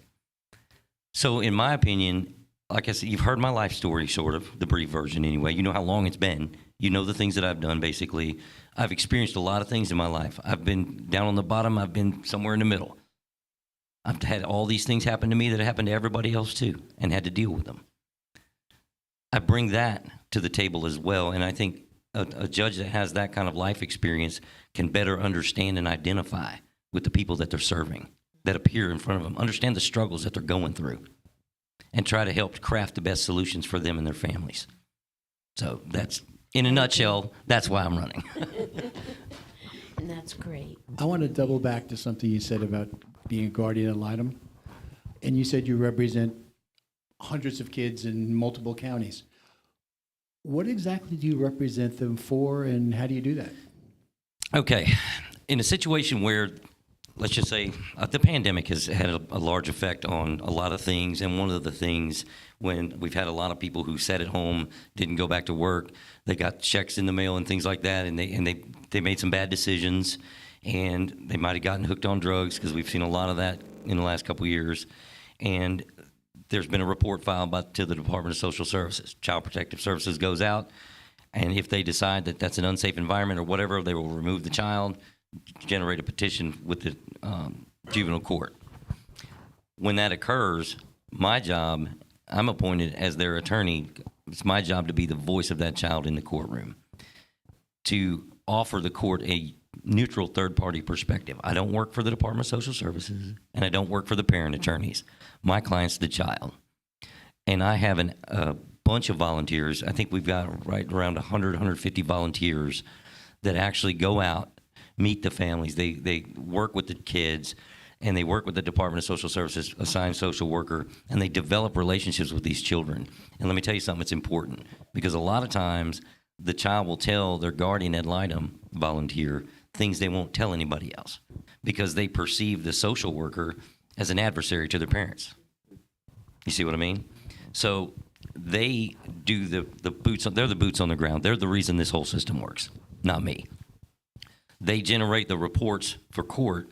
So in my opinion, like I said, you've heard my life story, sort of, the brief version anyway. You know how long it's been. You know the things that I've done, basically. I've experienced a lot of things in my life. I've been down on the bottom. I've been somewhere in the middle. I've had all these things happen to me that happened to everybody else too, and had to deal with them. I bring that to the table as well, and I think a judge that has that kind of life experience can better understand and identify with the people that they're serving, that appear in front of them, understand the struggles that they're going through, and try to help craft the best solutions for them and their families. So that's, in a nutshell, that's why I'm running. And that's great. I want to double back to something you said about being a guardian ad litem. And you said you represent hundreds of kids in multiple counties. What exactly do you represent them for, and how do you do that? Okay. In a situation where, let's just say, the pandemic has had a large effect on a lot of things, and one of the things, when we've had a lot of people who sat at home, didn't go back to work, they got checks in the mail and things like that, and they made some bad decisions, and they might have gotten hooked on drugs, because we've seen a lot of that in the last couple of years. And there's been a report filed to the Department of Social Services. Child Protective Services goes out, and if they decide that that's an unsafe environment or whatever, they will remove the child, generate a petition with the juvenile court. When that occurs, my job, I'm appointed as their attorney. It's my job to be the voice of that child in the courtroom, to offer the court a neutral third-party perspective. I don't work for the Department of Social Services, and I don't work for the parent attorneys. My client's the child. And I have a bunch of volunteers. I think we've got right around 100, 150 volunteers that actually go out, meet the families. They work with the kids, and they work with the Department of Social Services, assigned social worker, and they develop relationships with these children. And let me tell you something that's important, because a lot of times the child will tell their guardian ad litem volunteer things they won't tell anybody else, because they perceive the social worker as an adversary to their parents. You see what I mean? So they do the boots on, they're the boots on the ground. They're the reason this whole system works, not me. They generate the reports for court,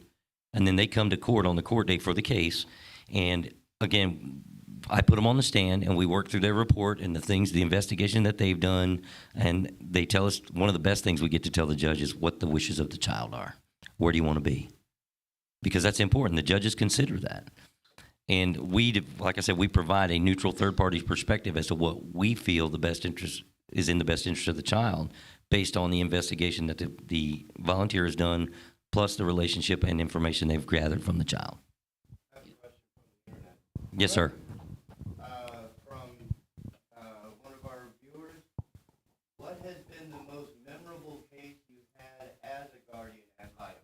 and then they come to court on the court date for the case. And again, I put them on the stand, and we work through their report and the investigation that they've done. And they tell us, one of the best things we get to tell the judge is what the wishes of the child are. Where do you want to be? Because that's important. The judges consider that. And we, like I said, we provide a neutral third-party perspective as to what we feel the best interest is in the best interest of the child, based on the investigation that the volunteer has done, plus the relationship and information they've gathered from the child. I have a question from the internet. Yes, sir. From one of our viewers, what has been the most memorable case you've had as a guardian ad litem?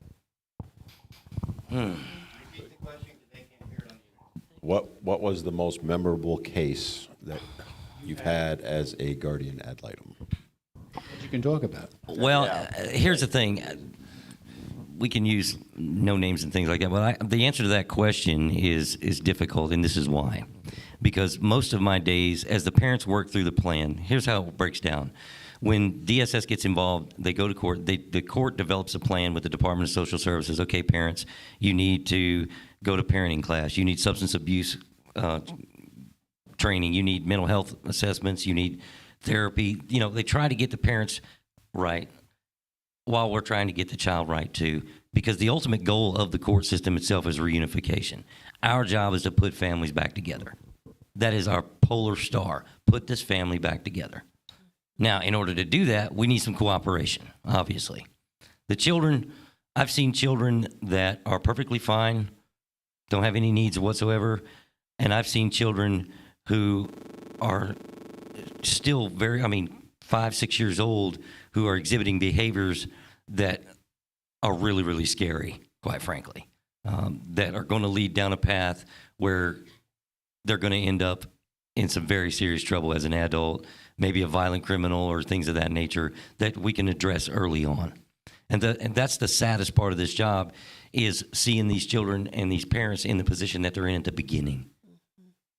Repeat the question because they can't hear it on the internet. What was the most memorable case that you've had as a guardian ad litem? What you can talk about. Well, here's the thing. We can use no names and things like that, but the answer to that question is difficult, and this is why. Because most of my days, as the parents work through the plan, here's how it breaks down. When DSS gets involved, they go to court. The court develops a plan with the Department of Social Services. Okay, parents, you need to go to parenting class. You need substance abuse training. You need mental health assessments. You need therapy. You know, they try to get the parents right while we're trying to get the child right too, because the ultimate goal of the court system itself is reunification. Our job is to put families back together. That is our polar star. Put this family back together. Now, in order to do that, we need some cooperation, obviously. The children, I've seen children that are perfectly fine, don't have any needs whatsoever, and I've seen children who are still 5, 6 years old, who are exhibiting behaviors that are really, really scary, quite frankly, that are going to lead down a path where they're going to end up in some very serious trouble as an adult, maybe a violent criminal or things of that nature that we can address early on. And that's the saddest part of this job, is seeing these children and these parents in the position that they're in at the beginning.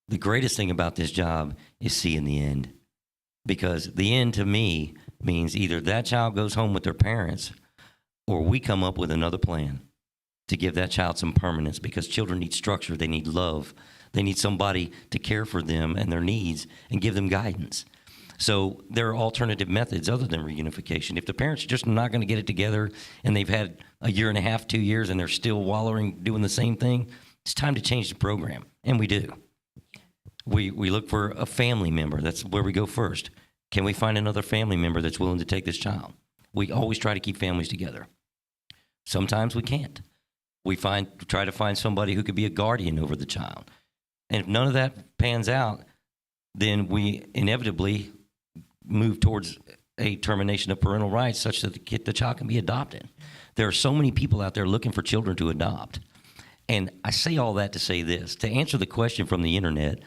The greatest thing about this job is seeing the end, because the end to me means either that child goes home with their parents or we come up with another plan to give that child some permanence, because children need structure, they need love, they need somebody to care for them and their needs and give them guidance. So there are alternative methods other than reunification. If the parents are just not going to get it together and they've had a year and a half, 2 years, and they're still wallowing, doing the same thing, it's time to change the program. And we do. We look for a family member. That's where we go first. Can we find another family member that's willing to take this child? We always try to keep families together. Sometimes we can't. We try to find somebody who could be a guardian over the child. And if none of that pans out, then we inevitably move towards a termination of parental rights such that the child can be adopted. There are so many people out there looking for children to adopt. And I say all that to say this. To answer the question from the internet,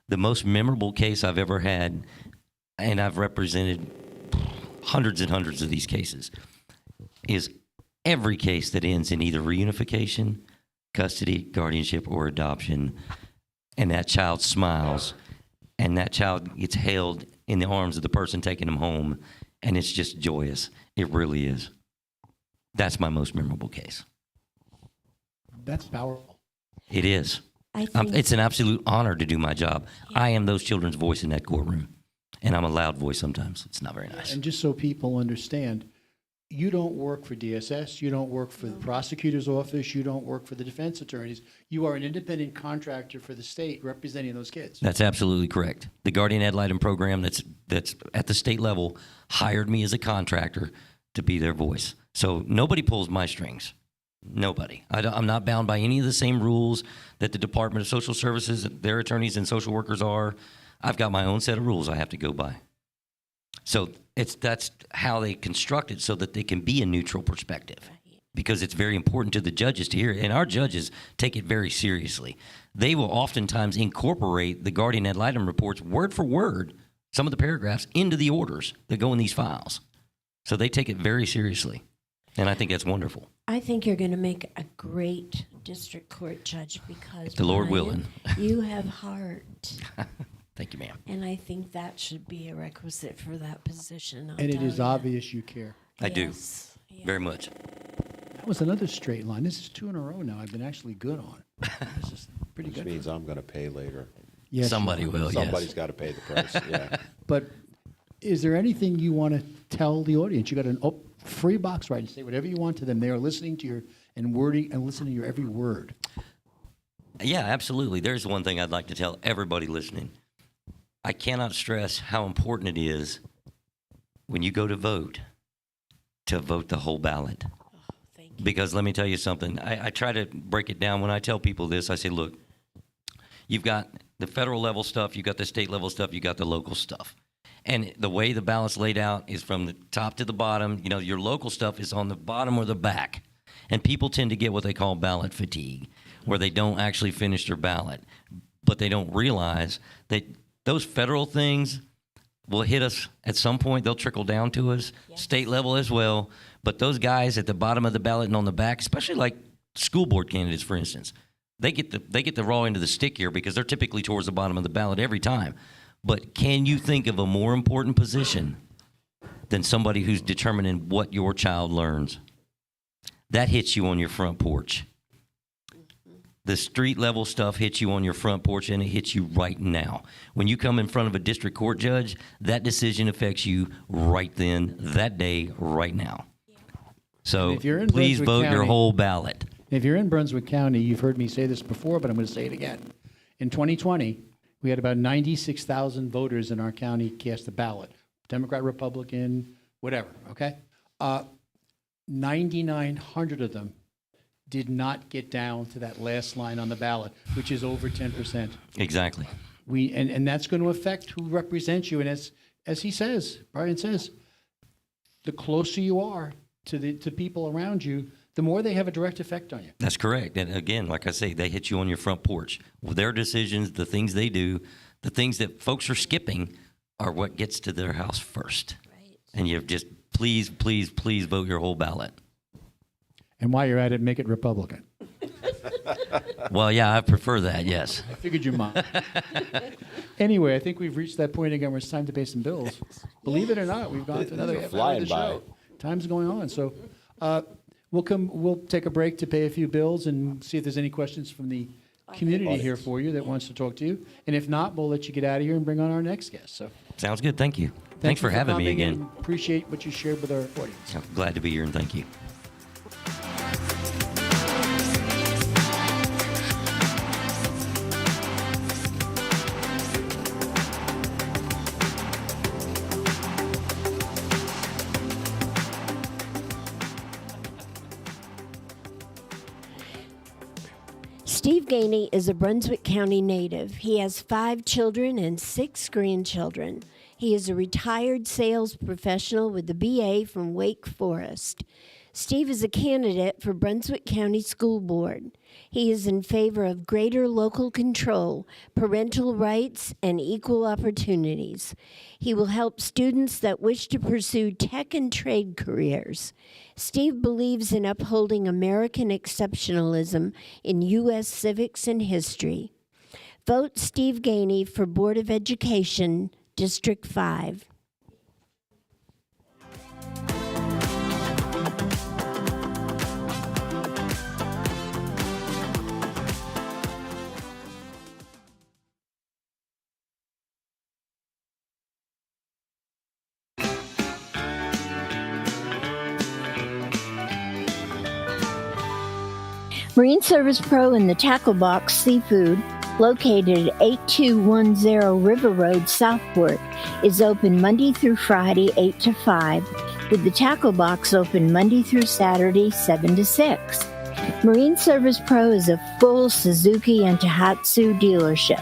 the most memorable case I've ever had, and I've represented hundreds and hundreds of these cases, is every case that ends in either reunification, custody, guardianship, or adoption, and that child smiles, and that child gets held in the arms of the person taking them home, and it's just joyous. It really is. That's my most memorable case. That's powerful. It is. I think It's an absolute honor to do my job. I am those children's voice in that courtroom, and I'm a loud voice sometimes. It's not very nice. And just so people understand, you don't work for DSS, you don't work for the prosecutor's office, you don't work for the defense attorneys. You are an independent contractor for the state representing those kids. That's absolutely correct. The Guardian Ad Litem program that's at the state level hired me as a contractor to be their voice. So nobody pulls my strings. Nobody. I'm not bound by any of the same rules that the Department of Social Services, their attorneys and social workers are. I've got my own set of rules I have to go by. So that's how they construct it, so that they can be a neutral perspective, because it's very important to the judges to hear it. And our judges take it very seriously. They will oftentimes incorporate the Guardian Ad Litem reports word for word, some of the paragraphs, into the orders that go in these files. So they take it very seriously. And I think that's wonderful. I think you're going to make a great district court judge, because The Lord Brian, willing. you have heart. Thank you, ma'am. And I think that should be a requisite for that position. I'll And it tell is ya. obvious you care. I do. Yes. Yeah. Very much. That was another straight line. This is 2 in a row now. I've been actually good on. This is pretty Which good. means I'm going to pay later. Yes, Somebody you are. will, Somebody's yes. got to pay the price, yeah. But is there anything you want to tell the audience? You got an free box right to say whatever you want to them. They are listening to your and wording and listening to your every word. Yeah, absolutely. There's one thing I'd like to tell everybody listening. I cannot stress how important it is when you go to vote the whole ballot. Thank you. Because let me tell you something. I try to break it down. When I tell people this, I say, look, you've got the federal level stuff, you've got the state level stuff, you've got the local stuff. And the way the ballot's laid out is from the top to the bottom. You know, your local stuff is on the bottom or the back. And people tend to get what they call ballot fatigue, where they don't actually finish their ballot. But they don't realize that those federal things will hit us at some point. They'll trickle down to us, state level as well. But those guys at the bottom of the ballot and on the back, especially like school board candidates, for instance, they get the raw end of the stick here, because they're typically towards the bottom of the ballot every time. But can you think of a more important position than somebody who's determining what your child learns? That hits you on your front porch. The street level stuff hits you on your front porch, and it hits you right now. When you come in front of a district court judge, that decision affects you right then, that day, right now. So And if you're in please Brunswick vote your County- whole ballot. If you're in Brunswick County, you've heard me say this before, but I'm going to say it again. In 2020, we had about 96,000 voters in our county cast a ballot. Democrat, Republican, whatever, okay? 9,900 of them did not get down to that last line on the ballot, which is over 10%. Exactly. And that's going to affect who represents you. And as he says, Brian says, the closer you are to people around you, the more they have a direct effect on you. That's correct. And again, like I say, they hit you on your front porch. With their decisions, the things they do, the things that folks are skipping are what gets to their house first. Right. And you just please, please, please vote your whole ballot. And while you're at it, make it Republican. Well, yeah, I prefer that, yes. I figured you might. Anyway, I think we've reached that point again where it's time to pay some bills. Believe it or not, we've gone to another half hour of flying the by. show. Time's going on. So we'll take a break to pay a few bills and see if there's any questions from the community here for you that wants to talk to you. And if not, we'll let you get out of here and bring on our next guest. So Sounds good. Thank you. thank Thanks you for having me coming again. and appreciate what you shared with our audience. I'm glad to be here, and thank you. Steve Gainey is a Brunswick County native. He has 5 children and 6 grandchildren. He is a retired sales professional with a BA from Wake Forest. Steve is a candidate for Brunswick County School Board. He is in favor of greater local control, parental rights, and equal opportunities. He will help students that wish to pursue tech and trade careers. Steve believes in upholding American exceptionalism in U.S. civics and history. Vote Steve Gainey for Board of Education, District 5. Marine Service Pro and the Tackle Box Seafood, located at 8210 River Road, Southport, is open Monday through Friday, 8 to 5, with the Tackle Box open Monday through Saturday, 7 to 6. Marine Service Pro is a full Suzuki and Tohatsu dealership.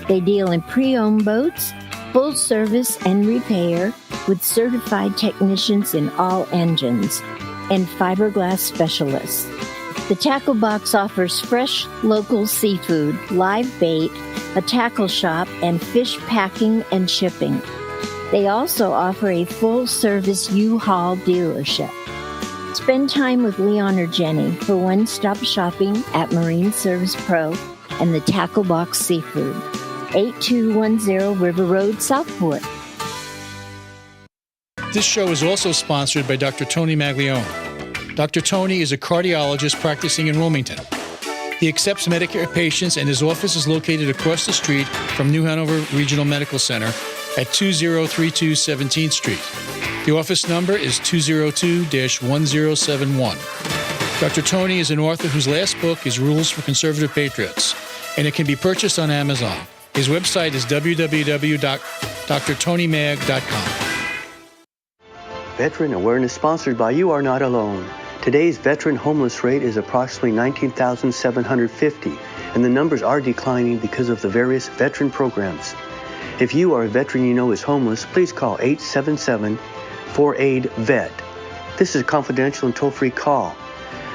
They deal in pre-owned boats, full service and repair, with certified technicians in all engines, and fiberglass specialists. The Tackle Box offers fresh local seafood, live bait, a tackle shop, and fish packing and shipping. They also offer a full-service U-Haul dealership. Spend time with Leon or Jenny for one-stop shopping at Marine Service Pro and the Tackle Box Seafood, 8210 River Road, Southport. This show is also sponsored by Dr. Tony Maglione. Dr. Tony is a cardiologist practicing in Wilmington. He accepts Medicare patients, and his office is located across the street from New Hanover Regional Medical Center at 2032 17th Street. The office number is 202-1071. Dr. Tony is an author whose last book is Rules for Conservative Patriots, and it can be purchased on Amazon. His website is www.drtonymag.com. Veteran Awareness sponsored by You Are Not Alone. Today's veteran homeless rate is approximately 19,750, and the numbers are declining because of the various veteran programs. If you or a veteran you know is homeless, please call 877-4AID-VET. This is a confidential and toll-free call.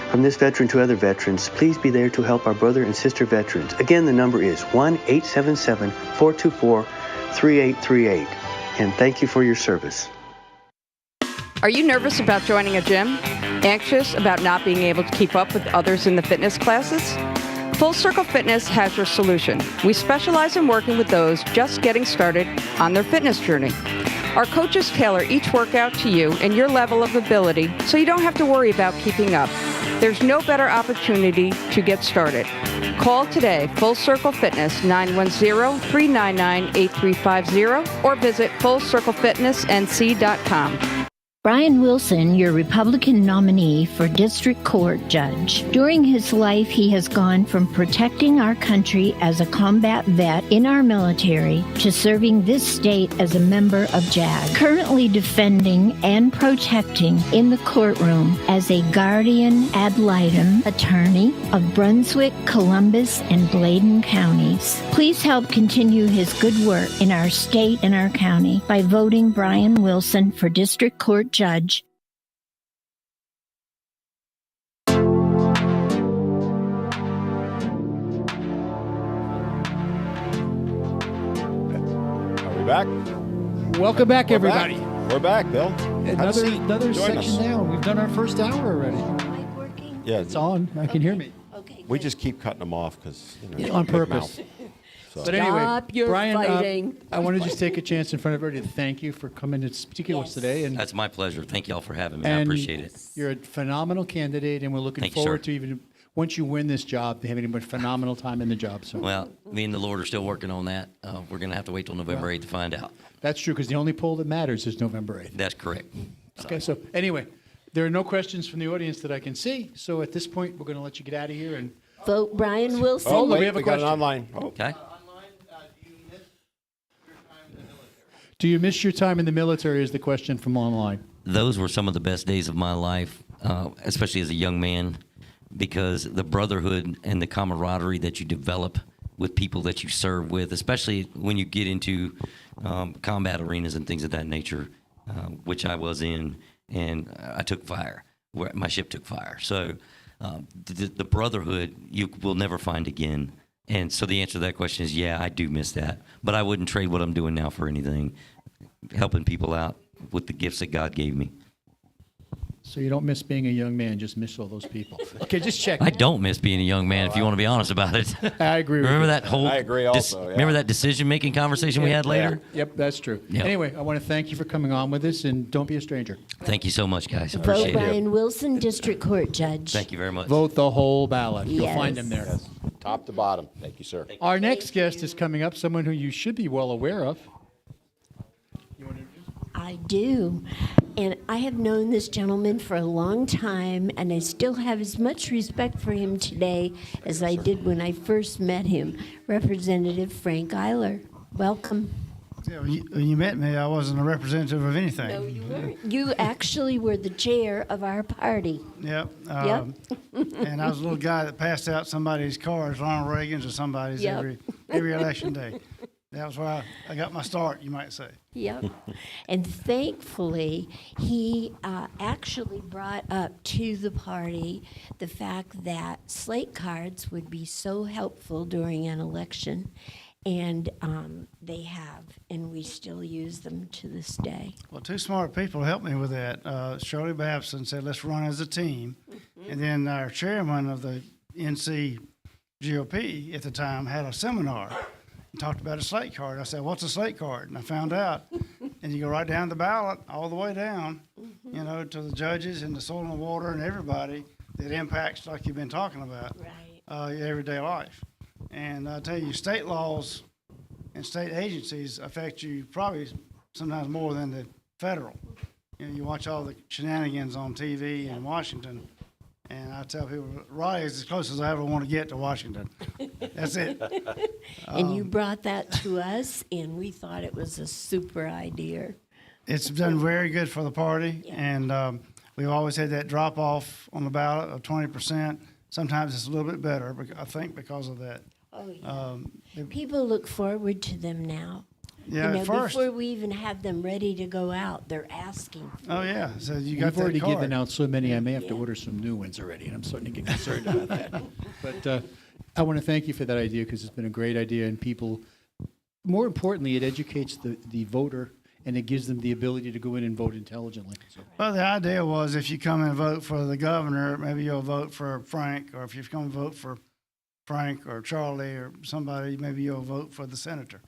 From this veteran to other veterans, please be there to help our brother and sister veterans. Again, the number is 1-877-424-3838. And thank you for your service. Are you nervous about joining a gym? Anxious about not being able to keep up with others in the fitness classes? Full Circle Fitness has your solution. We specialize in working with those just getting started on their fitness journey. Our coaches tailor each workout to you and your level of ability, so you don't have to worry about keeping up. There's no better opportunity to get started. Call today, Full Circle Fitness, 910-399-8350, or visit FullCircleFitnessNC.com. Brian Wilson, your Republican nominee for District Court Judge. During his life, he has gone from protecting our country as a combat vet in our military to serving this state as a member of JAG, currently defending and protecting in the courtroom as a guardian ad litem attorney of Brunswick, Columbus, and Bladen counties. Please help continue his good work in our state and our county by voting Brian Wilson for District Court Judge. Are we back? Welcome back, We're everybody. Back. We're back, Bill. Have a Another seat. another Join section us. down. We've done our first hour already. Mic working? Yeah, It's on. I can hear me. Okay. we good. just keep cutting them off because On big purpose. mouth. So. But anyway, Stop your Brian, fighting. I want to just take a chance in front of everybody to thank you for coming to speak to us Yes. today. And That's my pleasure. Thank y'all for having me. I And appreciate it. You're a phenomenal candidate, and we're looking Thank you, forward sir. to even once you win this job, having a phenomenal time in the job. So Well, me and the Lord are still working on that. We're going to have to wait till November 8th to find out. that's true because the only poll that matters is November 8th. That's correct. Okay, so anyway, there are no questions from the audience that I can see. So at this point, we're going to let you get out of here. And Vote Brian Wilson. Oh, wait, we have a got question. an online. Oh, Okay. do you miss your time in the military? Is the question from online. Those were some of the best days of my life, especially as a young man, because the brotherhood and the camaraderie that you develop with people that you serve with, especially when you get into combat arenas and things of that nature, which I was in, and I took fire. My ship took fire. So the brotherhood you will never find again. And so the answer to that question is, yeah, I do miss that. But I wouldn't trade what I'm doing now for anything, helping people out with the gifts that God gave me. So you don't miss being a young man, just miss all those people. Okay, just check. I don't miss being a young man, if you want to be honest about it. I agree with Remember you. that whole I agree also, yeah. remember that decision-making conversation we had later? Yep, that's true. Yep. Anyway, I want to thank you for coming on with us, and don't be a stranger. Thank you so much, guys. Vote Appreciate it. Brian Wilson, District Court Judge. Thank you very much. Vote the whole ballot. You'll Yes. find them there. yes. Top to bottom. Thank you, sir. Our next guest is coming up, someone who you should be well aware of. I do. And I have known this gentleman for a long time, and I still have as much respect for him today as I did when I first met him. Representative Frank Eiler. Welcome. Yeah, when you met me, I wasn't a representative of anything. No, you weren't. You actually were the chair of our party. Yep. Yep. And I was a little guy that passed out somebody's cards, Ronald Reagan's or somebody's, Yep. every election day. That was where I got my start, you might say. Yep. And thankfully, he actually brought up to the party the fact that slate cards would be so helpful during an election. And they have, and we still use them to this day. Well, two smart people helped me with that. Shirley Babson said, let's run as a team. And then our chairman of the NC GOP at the time had a seminar and talked about a slate card. I said, what's a slate card? And I found out. And you go right down the ballot, all the way down, you know, to the judges and the soil and water and everybody that impacts, like you've been talking about, Right. your everyday life. And I tell you, state laws and state agencies affect you probably sometimes more than the federal. You know, you watch all the shenanigans on TV in Washington, and I tell people, Raleigh is as close as I ever want to get to Washington. That's it. And you brought that to us, and we thought it was a super idea. It's done very good for the party, and we've always had that drop off on the ballot of 20%. Sometimes it's a little bit better, I think, because of that. Oh, yeah. People look forward to them now. Yeah, You know, at first. before we even have them ready to go out, they're asking. Oh yeah, so you got You've that already card. given out so many, I may have to Yeah. order some new ones already, and I'm starting to get concerned about that. But I want to thank you for that idea because it's been a great idea, and people, more importantly, it educates the voter, and it gives them the ability to go in and vote intelligently. So, Well, the idea was if you come and vote for the governor, maybe you'll vote for Frank, or if you come and vote for Frank or Charlie or somebody, maybe you'll vote for the senator.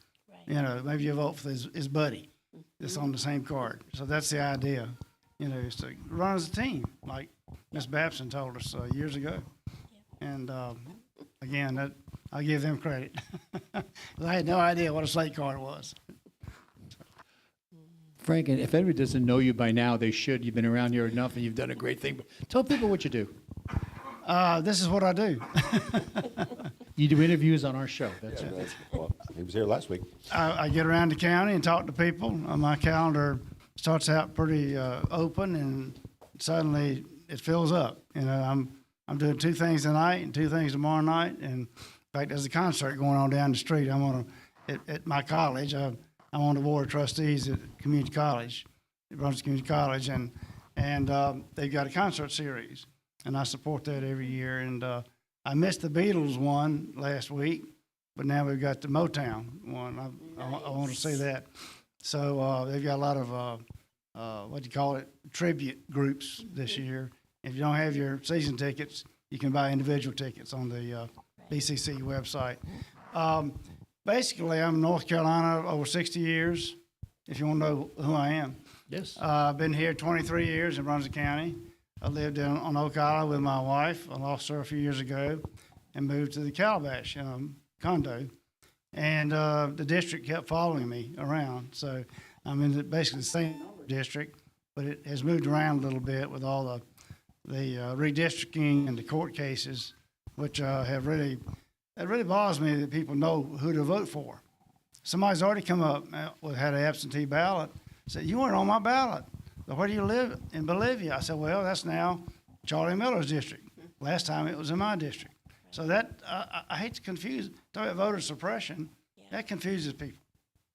You know, maybe you'll vote for his buddy that's on the same card. So that's the idea, you know, is to run as a team, like Ms. Babson told us years ago. And again, I give them credit. I had no idea what a slate card was. Frank, and if anybody doesn't know you by now, they should. You've been around here enough, and you've done a great thing. But tell people what you do. This is what I do. You do interviews on our show. That's Yeah, it. well, he was here last week. I get around the county and talk to people. My calendar starts out pretty open, and suddenly it fills up. You know, I'm doing 2 things tonight and 2 things tomorrow night. And in fact, there's a concert going on down the street. I'm on at my college. I'm on the board of trustees at community college, at Brunswick Community College, and they've got a concert series, and I support that every year. And I missed the Beatles one last week, but now we've got the Motown one. I want to see that. So they've got a lot of what do you call it, tribute groups this year. If you don't have your season tickets, you can buy individual tickets on the BCC website. Basically, I'm in North Carolina over 60 years, if you want to know who I am. Yes. I've been here 23 years in Brunswick County. I lived on Oak Island with my wife. I lost her a few years ago and moved to the Calabash condo. And the district kept following me around. So I'm in basically the same district, but it has moved around a little bit with all the redistricting and the court cases, which have really, it really bothers me that people know who to vote for. Somebody's already come up, had an absentee ballot, said, "You weren't on my ballot. Where do you live?" "In Bolivia." I said, "Well, that's now Charlie Miller's district. Last time it was in my district." So that, I hate to confuse, talk about voter suppression, that confuses people.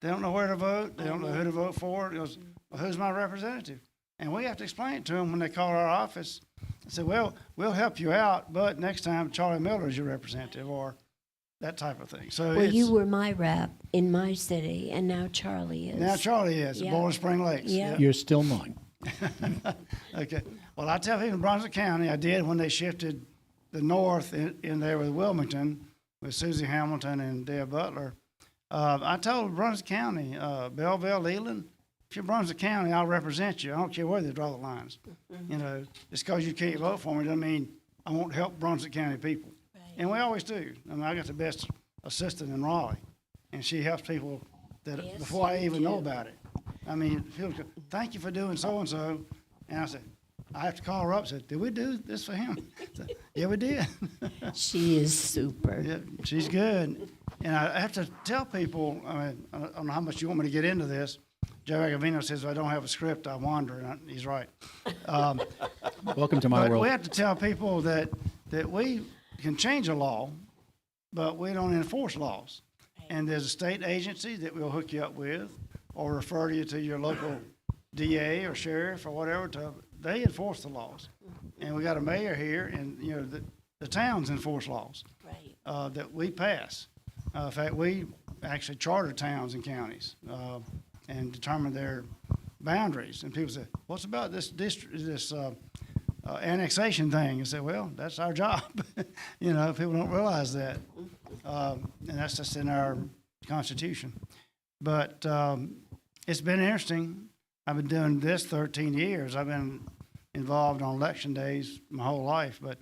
They don't know where to vote, they don't know who to vote for. It goes, "Well, who's my representative?" And we have to explain it to them when they call our office and say, "Well, we'll help you out, but next time Charlie Miller is your representative," or that type of thing. So Well, you were my rep in my city, and now Charlie is. now Charlie is, Yeah. at Boiler Spring Lakes. Yeah. You're still mine. Okay. Well, I tell people in Brunswick County, I did when they shifted the north in there with Wilmington, with Susie Hamilton and Deb Butler. I told Brunswick County, Belleville, Leland, if you're Brunswick County, I'll represent you. I don't care where they draw the lines. You know, just because you can't vote for me doesn't mean I won't help Brunswick County people. And we always do. I mean, I got the best assistant in Raleigh, and she helps people that Yes, before I you even know do. about it. I mean, people go, "Thank you for doing so-and-so." And I said, I have to call her up and say, "Did we do this for him?" Said, "Yeah, we did." She is super. Yeah, she's good. And I have to tell people, I mean, I don't know how much you want me to get into this. Joe Agavino says, "If I don't have a script, I wander," and he's right. Welcome to my But world. we have to tell people that we can change a law, but we don't enforce laws. And there's a state agency that we'll hook you up with or refer you to your local DA or sheriff or whatever. They enforce the laws. And we got a mayor here, and, you know, the towns enforce laws Right. that we pass. In fact, we actually charter towns and counties and determine their boundaries. And people say, "What's about this district, this annexation thing?" I say, "Well, that's our job." You know, people don't realize that. And that's just in our Constitution. But it's been interesting. I've been doing this 13 years. I've been involved on election days my whole life, but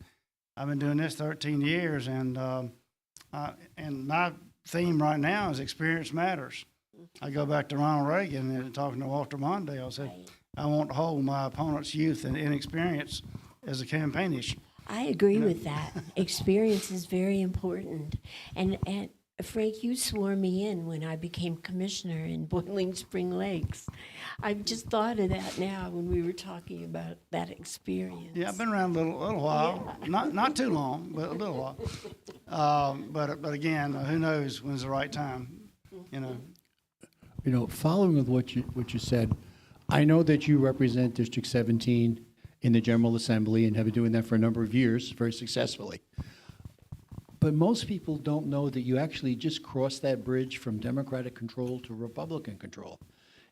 I've been doing this 13 years, and my theme right now is experience matters. I go back to Ronald Reagan and talking to Walter Mondale. I said, Right. I want to hold my opponent's youth and inexperience as a campaign issue. I agree with that. Experience is very important. And Frank, you swore me in when I became commissioner in Boiling Spring Lakes. I've just thought of that now when we were talking about that experience. Yeah, I've been around a little while, not too long, but a little while. But again, who knows when's the right time, you know. You know, following with what you said, I know that you represent District 17 in the General Assembly and have been doing that for a number of years very successfully. But most people don't know that you actually just crossed that bridge from Democratic control to Republican control.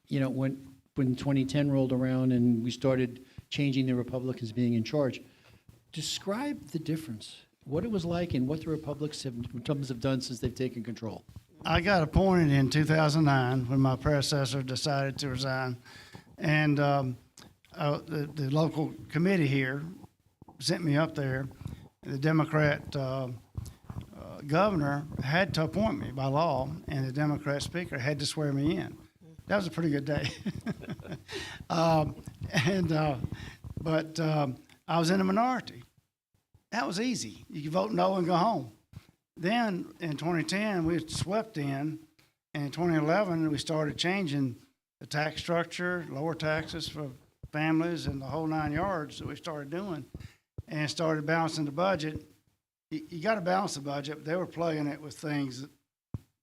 You know, when 2010 rolled around and we started changing the Republicans being in charge, describe the difference, what it was like and what the Republicans have done since they've taken control. I got appointed in 2009 when my predecessor decided to resign, and the local committee here sent me up there. The Democrat governor had to appoint me by law, and the Democrat speaker had to swear me in. That was a pretty good day. But I was in a minority. That was easy. You could vote no and go home. Then in 2010, we swept in, and in 2011, we started changing the tax structure, lower taxes for families, and the whole 9 yards that we started doing, and started balancing the budget. You got to balance the budget, but they were playing it with things, that,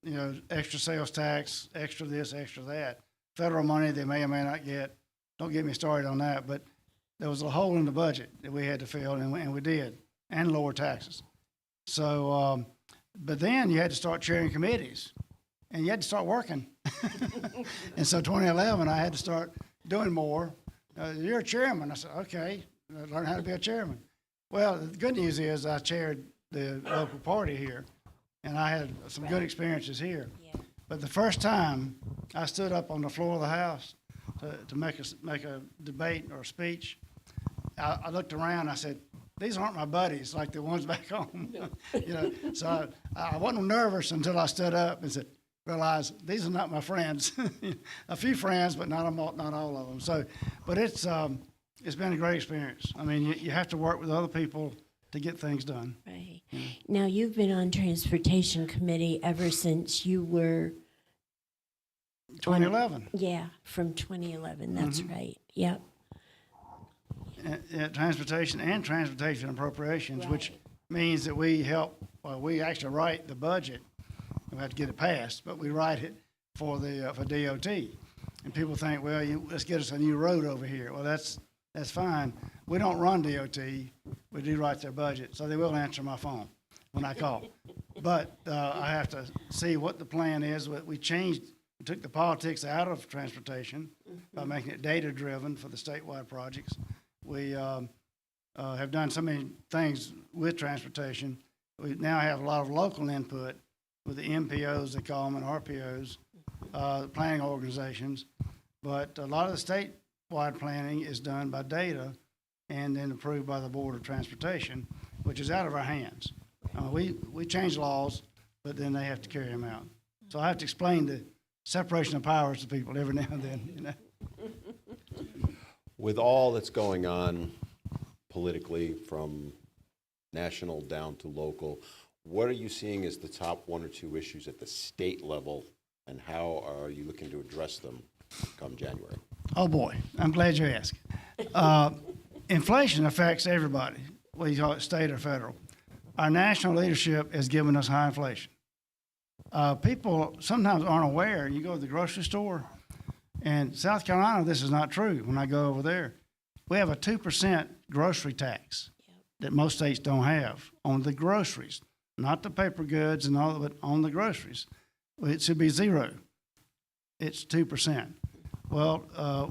you know, extra sales tax, extra this, extra that. Federal money they may or may not get. Don't get me started on that, but there was a hole in the budget that we had to fill, and we did, and lower taxes. So, but then you had to start chairing committees, and you had to start working. And so 2011, I had to start doing more. You're a chairman. I said, okay, learn how to be a chairman. Well, the good news is I chaired the local party here, and I had some good experiences here. Yeah. But the first time I stood up on the floor of the House to make a debate or a speech, I looked around. I said, "These aren't my buddies like the ones back home." You know, so I wasn't nervous until I stood up and realized these are not my friends. A few friends, but not all of them. So, but it's been a great experience. I mean, you have to work with other people to get things done. Right. Now, you've been on Transportation Committee ever since you were... 2011. Yeah, from 2011. That's right. Yep. Transportation and transportation appropriations, which Right. means that we we actually write the budget. We have to get it passed, but we write it for DOT. And people think, well, let's get us a new road over here. Well, that's fine. We don't run DOT. We do write their budget, so they will answer my phone when I call. But I have to see what the plan is. We took the politics out of transportation by making it data-driven for the statewide projects. We have done so many things with transportation. We now have a lot of local input with the MPOs, they call them, and RPOs, planning organizations. But a lot of the statewide planning is done by data and then approved by the Board of Transportation, which is out of our hands. We change laws, but then they have to carry them out. So I have to explain the separation of powers to people every now and then, you know. With all that's going on politically, from national down to local, what are you seeing as the top one or two issues at the state level, and how are you looking to address them come January? Oh, boy, I'm glad you asked. Inflation affects everybody, whether you call it state or federal. Our national leadership has given us high inflation. People sometimes aren't aware. You go to the grocery store, and South Carolina, this is not true. When I go over there, we have a 2% grocery tax that most states don't have on the groceries, not the paper goods and all of it, on the groceries. It should be 0. It's 2%. Well,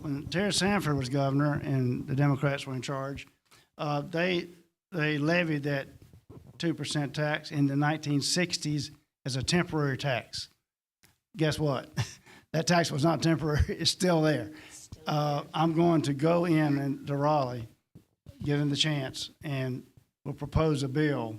when Terry Sanford was governor and the Democrats were in charge, they levied that 2% tax in the 1960s as a temporary tax. Guess what? That tax was not temporary. It's still there. I'm going to go in to Raleigh, given the chance, and will propose a bill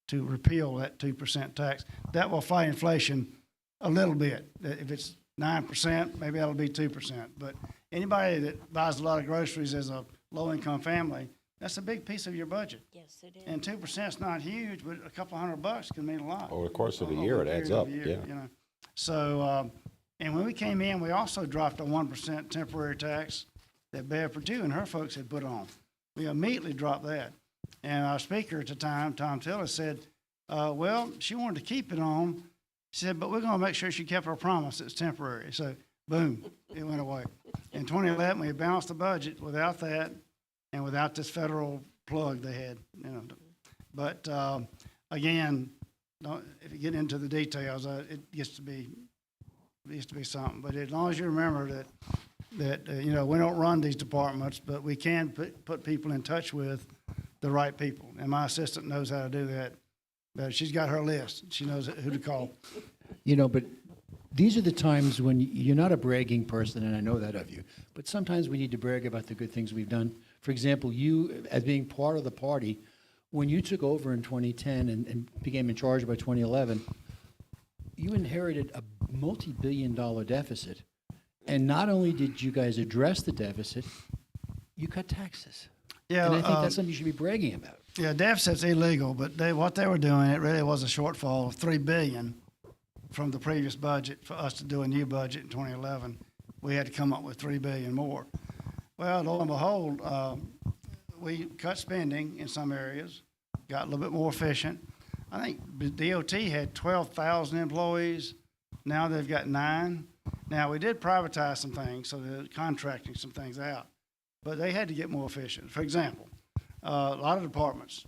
to repeal that 2% tax. That will fight inflation a little bit. If it's 9%, maybe that'll be 2%. But anybody that buys a lot of groceries as a low-income family, that's a big piece of your budget. Yes, it is. And 2% is not huge, but a couple $100 can mean a lot. Over the course of a Over year, the it adds period up, of a year, yeah. You know? So, and when we came in, we also dropped a 1% temporary tax that Bev Perdue and her folks had put on. We immediately dropped that. And our speaker at the time, Tom Tillis, said, well, she wanted to keep it on. She said, but we're going to make sure she kept her promise. It's temporary. So, boom, it went away. In 2011, we balanced the budget without that and without this federal plug they had. You know. But, again, if you get into the details, it gets to be something. But as long as you remember that you know, we don't run these departments, but we can put people in touch with the right people. And my assistant knows how to do that. But she's got her list. She knows who to call. You know, but these are the times when you're not a bragging person, and I know that of you, but sometimes we need to brag about the good things we've done. For example, you, as being part of the party, when you took over in 2010 and became in charge by 2011, you inherited a multi-billion-dollar deficit, And not only did you guys address the deficit, you cut taxes. Yeah, And I think that's something you should be bragging about. yeah, deficit's illegal, but what they were doing, it really was a shortfall of $3 billion from the previous budget. For us to do a new budget in 2011, we had to come up with $3 billion more. Well, lo and behold, we cut spending in some areas, got a little bit more efficient. I think the DOT had 12,000 employees. Now they've got 9. Now, we did privatize some things, so they're contracting some things out, but they had to get more efficient. For example, a lot of departments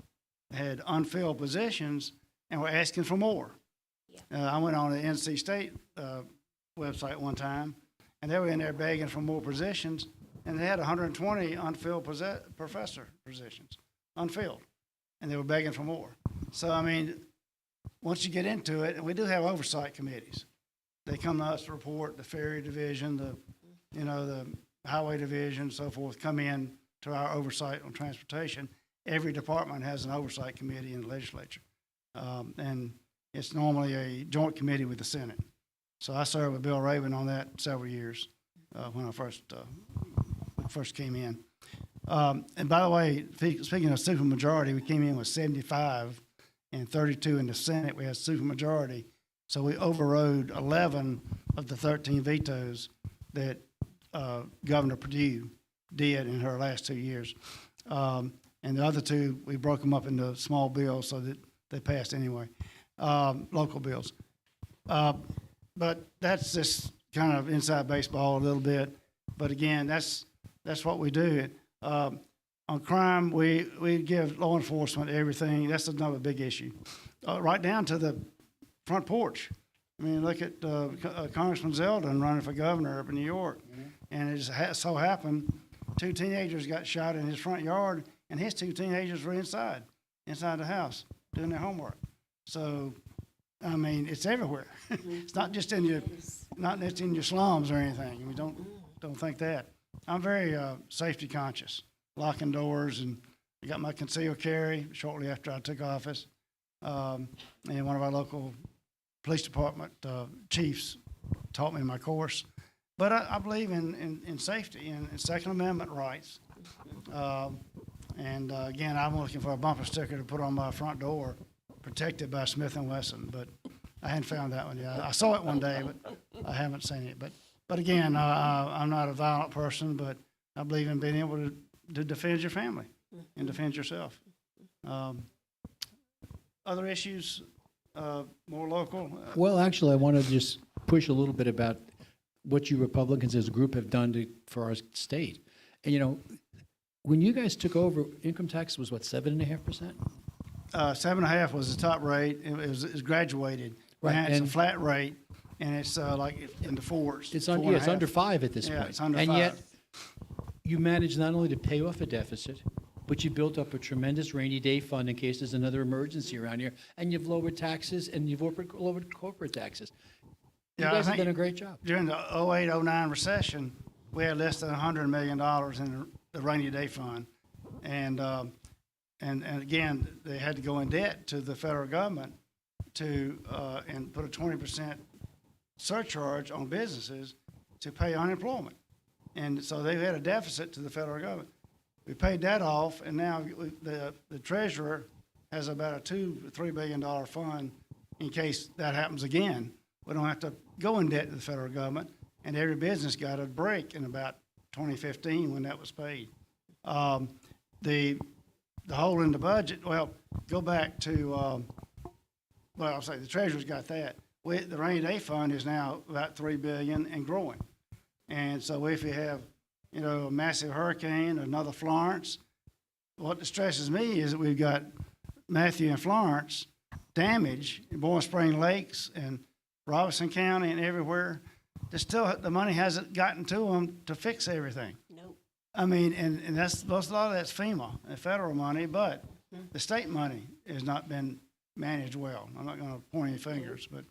had unfilled positions and were asking for more. I went on the NC State website one time, and they were in there begging for more positions, and they had 120 unfilled professor positions, unfilled, and they were begging for more. So, I mean, once you get into it, and we do have oversight committees. They come to us to report, the ferry division, the highway division, so forth, come in to our oversight on transportation. Every department has an oversight committee in the legislature. And it's normally a joint committee with the Senate. So I served with Bill Raven on that several years when I first came in. And by the way, speaking of supermajority, we came in with 75 and 32 in the Senate. We had supermajority. So we overrode 11 of the 13 vetoes that Governor Perdue did in her last 2 years. And the other 2, we broke them up into small bills so that they passed anyway, local bills. But that's just kind of inside baseball a little bit. But again, that's what we do. On crime, we give law enforcement everything. That's another big issue. Right down to the front porch. I mean, look at Congressman Zeldin running for governor up in New York. And it just so happened 2 teenagers got shot in his front yard, and his 2 teenagers were inside the house doing their homework. So, I mean, it's everywhere. It's not just in your slums or anything. We don't think that. I'm very safety conscious, locking doors, and I got my concealed carry shortly after I took office. And one of our local police department chiefs taught me in my course. But I believe in safety and Second Amendment rights. And again, I'm looking for a bumper sticker to put on my front door, protected by Smith & Wesson, but I hadn't found that one yet. I saw it one day, but I haven't seen it. But again, I'm not a violent person, but I believe in being able to defend your family and defend yourself. Other issues, more local? Well, actually, I want to just push a little bit about what you Republicans as a group have done for our state. And, you know, when you guys took over, income tax was what, 7.5%? 7.5 was the top rate. It was graduated. Right, Now it's a and- flat rate, and it's like in the 4s. It's 4.5. it's under 5 at this Yeah, point. it's under and 5. yet, you managed not only to pay off a deficit, but you built up a tremendous rainy day fund in case there's another emergency around here, and you've lowered taxes and you've lowered corporate taxes. You Yeah, I guys have think done a great job. During the 08-09 recession, we had less than $100 million in the rainy day fund. And again, they had to go in debt to the federal government to and put a 20% surcharge on businesses to pay unemployment. And so they had a deficit to the federal government. We paid that off, and now the treasurer has about a $2 to $3 billion fund in case that happens again. We don't have to go in debt to the federal government, and every business got a break in about 2015 when that was paid. The hole in the budget, well, go back to, I'll say the treasurer's got that. The rainy day fund is now about $3 billion and growing. And so if you have, a massive hurricane, another Florence, what distresses me is that we've got Matthew and Florence damage in Bowling Spring Lakes and Robinson County and everywhere. The money hasn't gotten to them to fix everything. Nope. I mean, and a lot of that's FEMA and federal money, but the state money has not been managed well. I'm not going to point any fingers, but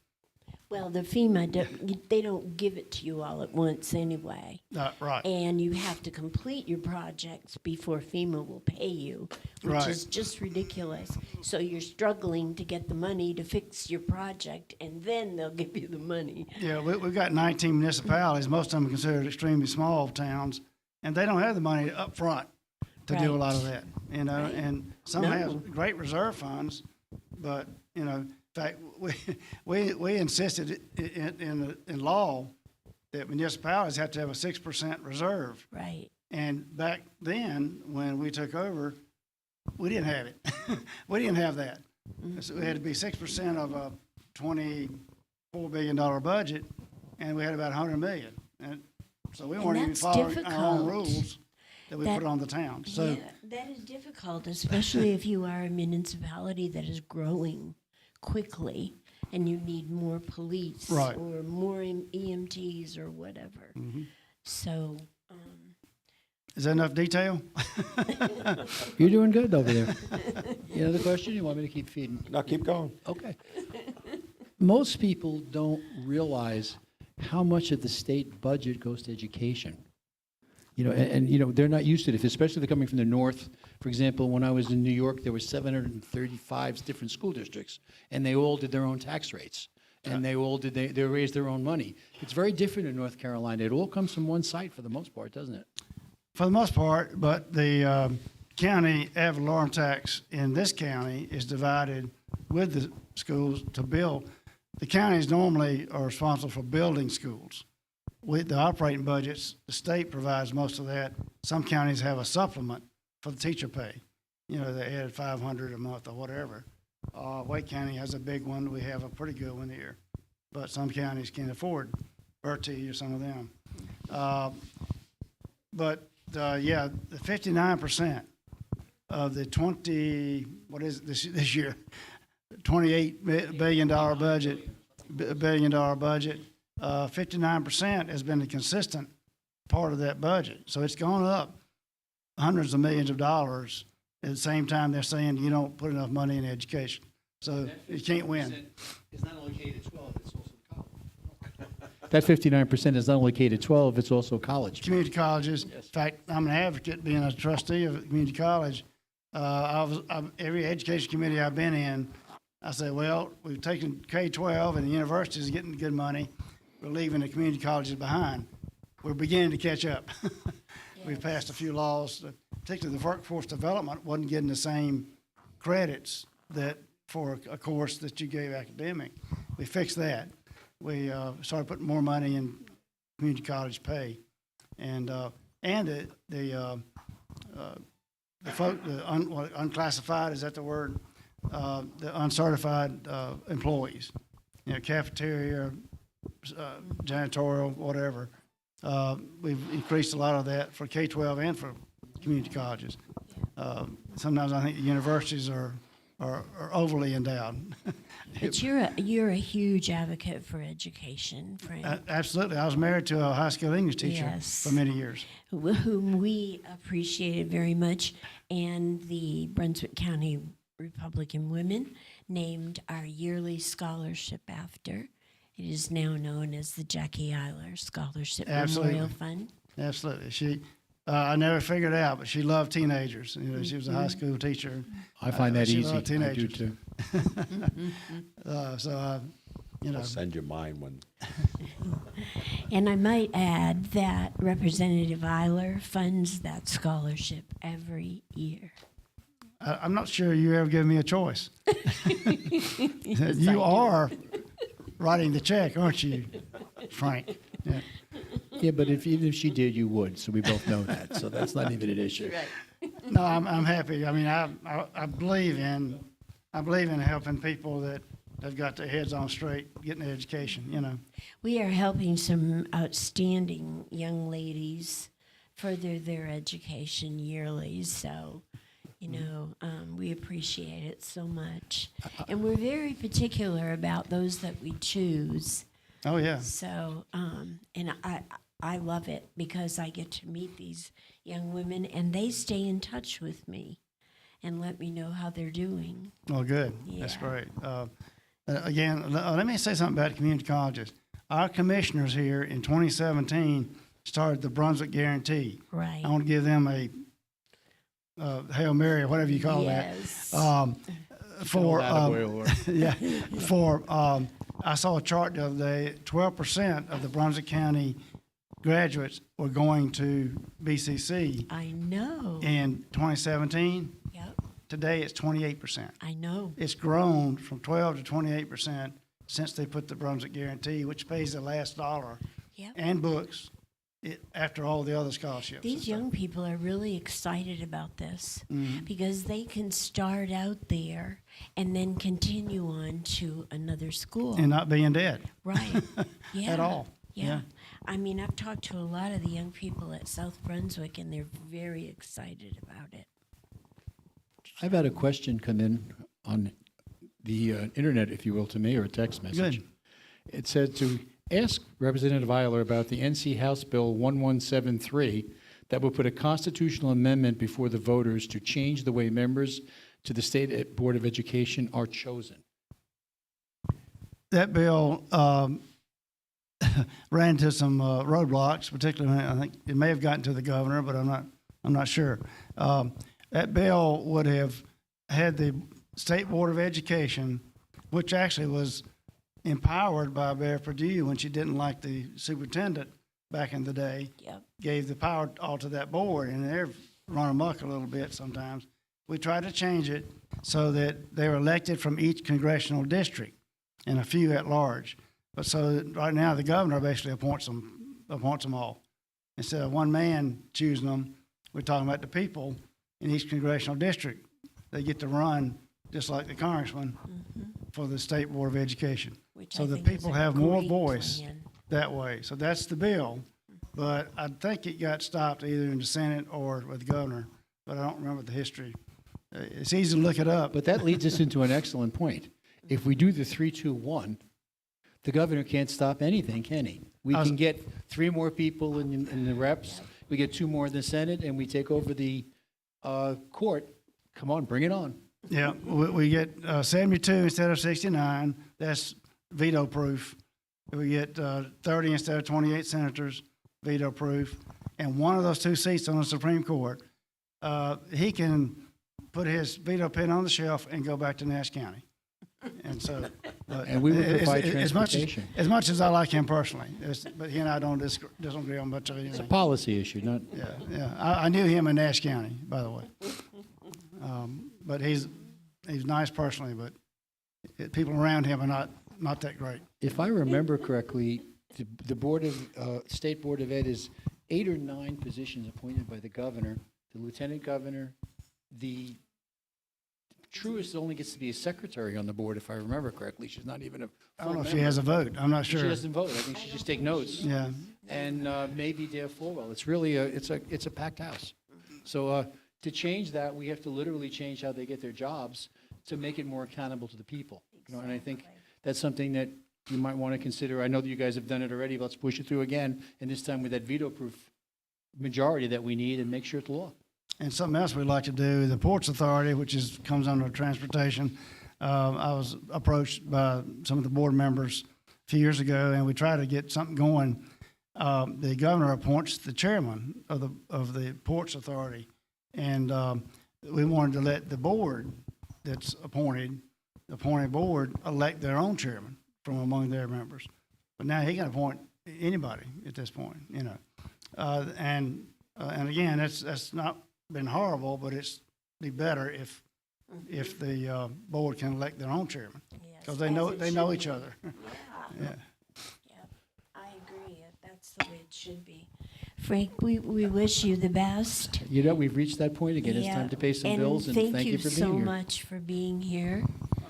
Well, the FEMA, they don't give it to you all at once anyway. Right. And you have to complete your projects before FEMA will pay you, which Right. is just ridiculous. So you're struggling to get the money to fix your project, and then they'll give you the money. Yeah, we've got 19 municipalities. Most of them are considered extremely small towns, and they don't have the money up front to do a lot of that, you know. Right. And some No. have great reserve funds, but, you know, in fact, we insisted in law that municipalities have to have a 6% reserve. Right. And back then, when we took over, we didn't have it. We didn't have that. So it had to be 6% of a $24 billion budget, and we had about 100 million. And so we weren't even that's following our own difficult. rules that we put on the town. So Yeah, that is difficult, especially if you are a municipality that is growing quickly and you need more police Right. or more EMTs or whatever. So, is that enough detail? You're doing good over there. You have another question? You want me to keep feeding? No, keep going. Okay. Most people don't realize how much of the state budget goes to education. You know, and you know, they're not used to it, especially if they're coming from the north. For example, when I was in New York, there were 735 different school districts, and they all did their own tax rates, and they all did, they raised their own money. It's very different in North Carolina. It all comes from one site for the most part, doesn't it? For the most part, but the county ad valorem tax in this county is divided with the schools to build. The counties normally are responsible for building schools. With the operating budgets, the state provides most of that. Some counties have a supplement for the teacher pay. You know, they add $500 a month or whatever. Wake County has a big one. We have a pretty good one here. But some counties can't afford Bertie or some of them. Yeah, the 59% of the this year, $28 billion budget, $1 billion budget, 59% has been a consistent part of that budget. So it's gone up hundreds of millions of dollars. At the same time, they're saying you don't put enough money in education. So you can't win. It's not only K to 12, it's also college. That 59% is not only K to 12, it's also college. Community colleges. In fact, I'm an advocate being a trustee of a community college. Every education committee I've been in, I say, well, we've taken K-12 and the universities are getting good money. We're leaving the community colleges behind. We're beginning to catch up. We've passed a few laws, particularly the workforce development wasn't getting the same credits that for a course that you gave academic. We fixed that. We started putting more money in community college pay, and the unclassified, is that the word? The uncertified employees, you know, cafeteria, janitorial, whatever. We've increased a lot of that for K-12 and for community colleges. Sometimes I think the universities are overly endowed. but you're a huge advocate for education, Frank. Absolutely. I was married to a high school English teacher Yes. for many years. Whom we appreciated very much, and the Brunswick County Republican Women named our yearly scholarship after. It is now known as the Jackie Eiler Scholarship Absolutely. Memorial Fund. Absolutely. She, I never figured it out, but she loved teenagers. You know, she was a high school teacher. I find that she easy. loved I do teenagers. too. You know, I'll send you mine when. And I might add that Representative Eiler funds that scholarship every year. I'm not sure you ever give me a choice. You are writing the check, aren't you, Frank? Yeah. Yeah, but even if she did, you would. So we both know that. So that's not even an issue. No, I'm happy. I mean, I believe in helping people that have got their heads on straight, getting an education. You know. We are helping some outstanding young ladies further their education yearly. So, you know, we appreciate it so much. And we're very particular about those that we choose. Oh yeah. So, and I love it because I get to meet these young women and they stay in touch with me and let me know how they're doing. Oh, good. That's Yeah. great. Again, let me say something about community colleges. Our commissioners here in 2017 started the Brunswick Guarantee. Right. I want to give them a Hail Mary or whatever you call Yes. that. For Attaboy award. I saw a chart the other day. 12% of the Brunswick County graduates were going to BCC I know. in 2017. Yep. Today it's 28%. I know. It's grown from 12 to 28% since they put the Brunswick Guarantee, which pays the last dollar Yep. and books after all the other scholarships. These young people are really excited about this Mm-hmm. because they can start out there and then continue on to another school. And not be in debt Right. Yeah. at all. Yeah. I mean, I've talked to a lot of the young people at South Brunswick, and they're very excited about it. I've had a question come in on the internet, if you will, to me, or a text message. Good. It said to ask Representative Eiler about the NC House Bill 1173 that will put a constitutional amendment before the voters to change the way members to the State Board of Education are chosen. That bill ran into some roadblocks, particularly I think it may have gotten to the governor, but I'm not sure. That bill would have had the State Board of Education, which actually was empowered by Bear Perdue when she didn't like the superintendent back in the day, Yep. gave the power all to that board, and they're run amok a little bit sometimes. We tried to change it so that they were elected from each congressional district and a few at large. But so that right now the governor basically appoints them all. Instead of one man choosing them, we're talking about the people in each congressional district. They get to run just like the congressman for the State Board of Education. Which So I the think is people a have more great voice plan. that way. So that's the bill. But I think it got stopped either in the Senate or with the governor, but I don't remember the history. It's easy to look it up. But that leads us into an excellent point. If we do the 3-2-1, the governor can't stop anything, can he? We can get 3 more people in the reps, we get 2 more in the Senate, and we take over the court. Come on, bring it on. Yeah, we get 72 instead of 69. That's veto proof. We get 30 instead of 28 senators, veto proof. And one of those 2 seats on the Supreme Court, he can put his veto pen on the shelf and go back to Nash County. And so, And we would provide transportation. As much as I like him personally, but he and I don't disagree on much of It's a anything. policy issue, not. Yeah. I knew him in Nash County, by the way. But he's nice personally, but people around him are not that great. If I remember correctly, the Board of, State Board of Ed is 8 or 9 positions appointed by the governor, the lieutenant governor, the truest only gets to be a secretary on the board, if I remember correctly. She's not even a I don't know full if she member. has a vote. I'm not She sure. doesn't vote. I think she just take notes. Yeah. And maybe Dale Fulwell. It's really it's a packed house. So to change that, we have to literally change how they get their jobs to make it more accountable to the people. You know, and I think that's something that you might want to consider. I know that you guys have done it already. Let's push it through again, and this time with that veto-proof majority that we need, and make sure it's law. And something else we'd like to do, the Ports Authority, which comes under transportation. I was approached by some of the board members a few years ago, and we tried to get something going. The governor appoints the chairman of the Ports Authority, and we wanted to let the board that's appointed board elect their own chairman from among their members. But now he can appoint anybody at this point, you know. And again, that's not been horrible, but it's be better if the board can elect their own chairman, because they know each other. Yeah. I agree. That's the way it should be. Frank, we wish you the best. You know, we've reached that point again. It's Yeah. time to pay some bills, and thank you for being so here. much for being here.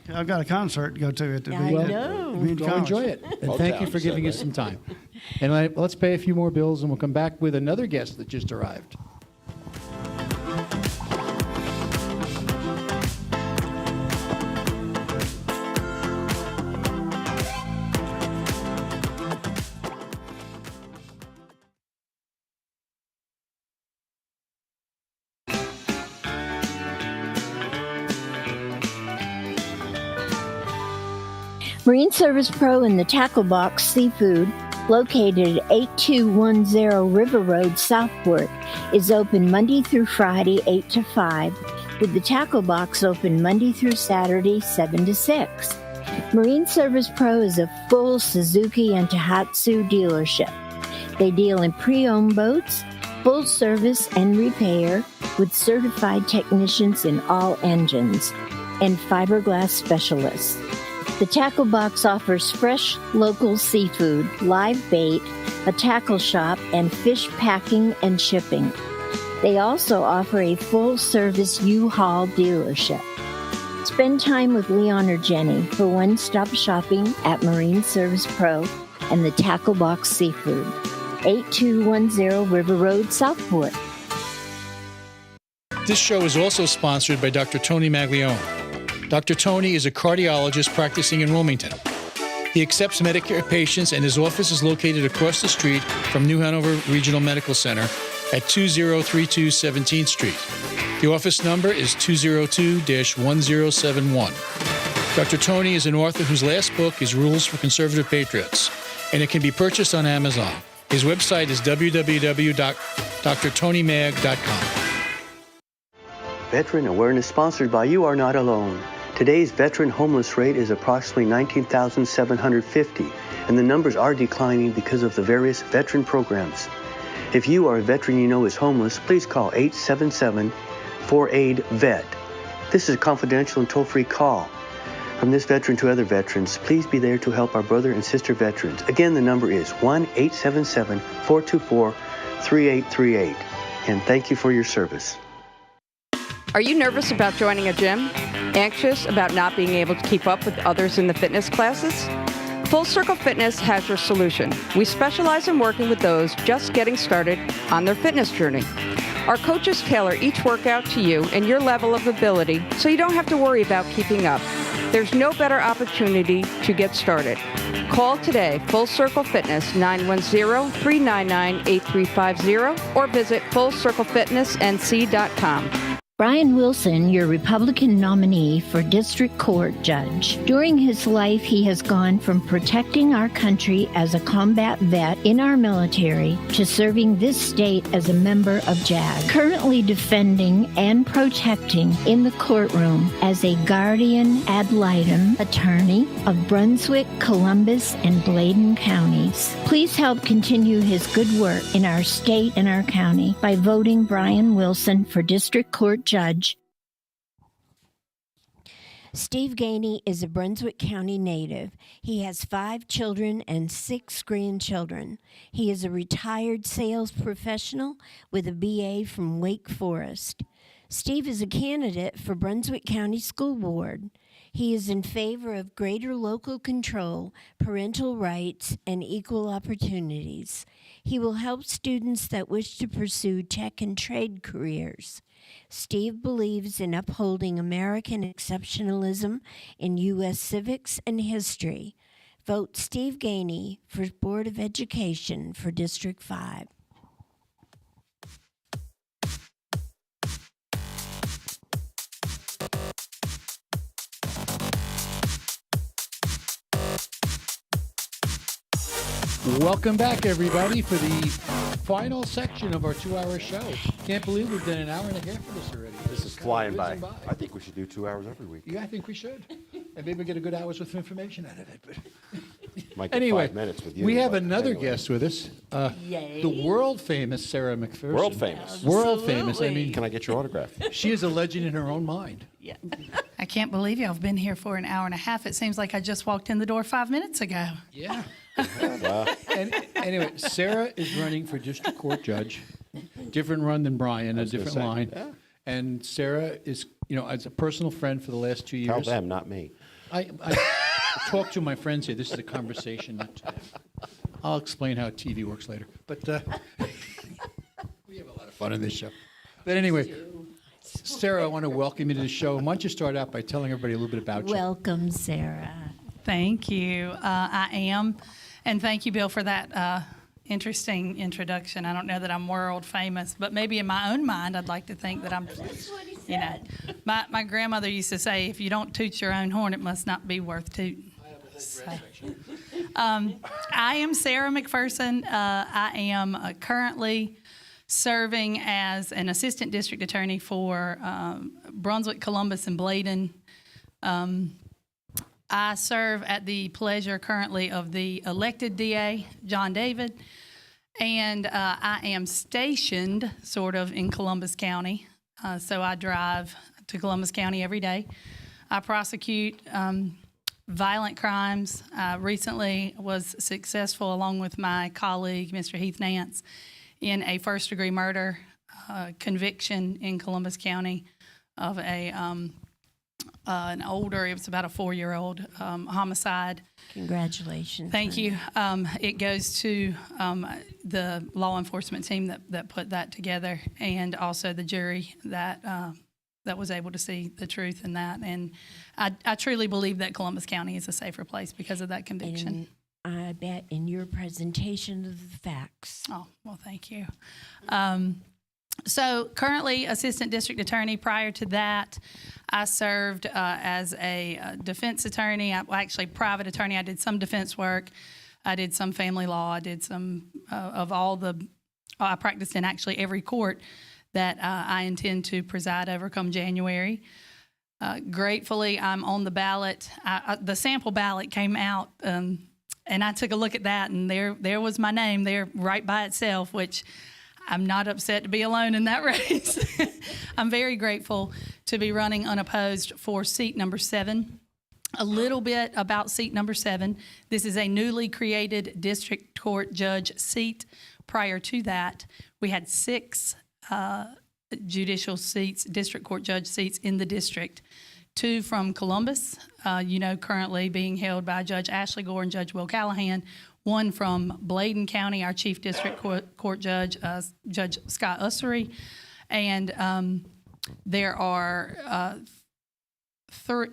Okay, I've got a concert to go to at the I at know. community Go college. enjoy it. And thank you for giving us some time. And let's pay a few more bills, and we'll come back with another guest that just arrived. Marine Service Pro and the Tackle Box Seafood, located at 8210 River Road, Southport, is open Monday through Friday, 8 to 5, with the Tackle Box open Monday through Saturday, 7 to 6. Marine Service Pro is a full Suzuki and Tohatsu dealership. They deal in pre-owned boats, full service and repair, with certified technicians in all engines, and fiberglass specialists. The Tackle Box offers fresh local seafood, live bait, a tackle shop, and fish packing and shipping. They also offer a full-service U-Haul dealership. Spend time with Leon or Jenny for one-stop shopping at Marine Service Pro and the Tackle Box Seafood, 8210 River Road, Southport. This show is also sponsored by Dr. Tony Maglione. Dr. Tony is a cardiologist practicing in Wilmington. He accepts Medicare patients, and his office is located across the street from New Hanover Regional Medical Center at 2032 17th Street. The office number is 202-1071. Dr. Tony is an author whose last book is Rules for Conservative Patriots, and it can be purchased on Amazon. His website is www.drtonymag.com. Veteran Awareness sponsored by You Are Not Alone. Today's veteran homeless rate is approximately 19,750, and the numbers are declining because of the various veteran programs. If you are a veteran you know is homeless, please call 877-4AID-VET. This is a confidential and toll-free call. From this veteran to other veterans, please be there to help our brother and sister veterans. Again, the number is 1-877-424-3838. And thank you for your service. Are you nervous about joining a gym? Anxious about not being able to keep up with others in the fitness classes? Full Circle Fitness has your solution. We specialize in working with those just getting started on their fitness journey. Our coaches tailor each workout to you and your level of ability, so you don't have to worry about keeping up. There's no better opportunity to get started. Call today, Full Circle Fitness, 910-399-8350, or visit FullCircleFitnessNC.com. Brian Wilson, your Republican nominee for District Court Judge. During his life, he has gone from protecting our country as a combat vet in our military to serving this state as a member of JAG. Currently defending and protecting in the courtroom as a guardian ad litem attorney of Brunswick, Columbus, and Bladen counties. Please help continue his good work in our state and our county by voting Brian Wilson for District Court Judge. Steve Gainey is a Brunswick County native. He has 5 children and 6 grandchildren. He is a retired sales professional with a BA from Wake Forest. Steve is a candidate for Brunswick County School Board. He is in favor of greater local control, parental rights, and equal opportunities. He will help students that wish to pursue tech and trade careers. Steve believes in upholding American exceptionalism in U.S. civics and history. Vote Steve Gainey for Board of Education for District 5. Welcome back, everybody, for the final section of our 2-hour show. Can't believe we've done an hour and a half of this already. This is flying by. I think we should do 2 hours every week. Yeah, I think we should. And maybe get a good hour's worth of information out of it. But Might get anyway, 5 minutes with you. we have but another anyway. guest with us. The world famous Sarah McPherson. World famous. World famous. I mean, Can I get your autograph? she is a legend in her own mind. Yeah. I can't believe y'all have been here for an hour and a half. It seems like I just walked in the door 5 minutes ago. Yeah. Wow. And anyway, Sarah is running for district court judge. Different run than Brian, a was gonna different say, line. yeah. And Sarah is, as a personal friend for the last 2 years. Tell them, not me. I talk to my friends here. This is a conversation, not to them. I'll explain how TV works later. But we have a lot of fun on this show. But anyway, Sarah, I want to welcome you to the show. Why don't you start out by telling everybody a little bit about you? Welcome, Sarah. Thank you. I am. And thank you, Bill, for that interesting introduction. I don't know that I'm world famous, but maybe in my own mind, I'd like to think that I'm, you know. My grandmother used to say, if you don't toot your own horn, it must not be worth tooting. I am Sarah McPherson. I am currently serving as an assistant district attorney for Brunswick, Columbus, and Bladen. I serve at the pleasure currently of the elected DA, John David, and I am stationed sort of in Columbus County. So I drive to Columbus County every day. I prosecute violent crimes. Recently was successful, along with my colleague, Mr. Heath Nance, in a first-degree murder conviction in Columbus County of an older, it was about a 4-year-old homicide. Congratulations. Thank you. It goes to the law enforcement team that put that together, and also the jury that was able to see the truth in that. And I truly believe that Columbus County is a safer place because of that conviction. And I bet in your presentation of the facts. Oh, well, thank you. So currently assistant district attorney. Prior to that, I served as a defense attorney, actually private attorney. I did some defense work. I did some family law. I did some I practiced in actually every court that I intend to preside over come January. Gratefully, I'm on the ballot. The sample ballot came out, and I took a look at that, and there was my name there right by itself, which I'm not upset to be alone in that race. I'm very grateful to be running unopposed for seat number 7. A little bit about seat number 7. This is a newly created district court judge seat. Prior to that, we had 6 judicial seats, district court judge seats in the district. 2 from Columbus, currently being held by Judge Ashley Gore and Judge Will Callahan. 1 from Bladen County, our chief district court judge, Judge Scott Ussery. And there are 3,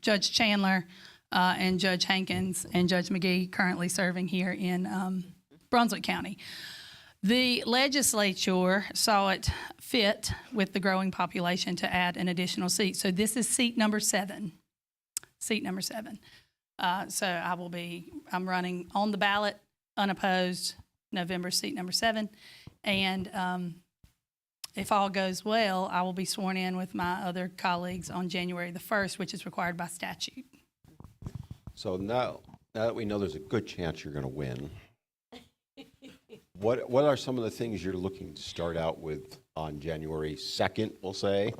Judge Chandler and Judge Hankins and Judge McGee currently serving here in Brunswick County. The legislature saw it fit with the growing population to add an additional seat. So this is seat number 7. Seat number 7. So I'm running on the ballot, unopposed, November, seat number 7. And if all goes well, I will be sworn in with my other colleagues on January the 1st, which is required by statute. So now that we know there's a good chance you're going to win, what are some of the things you're looking to start out with on January 2nd, we'll say,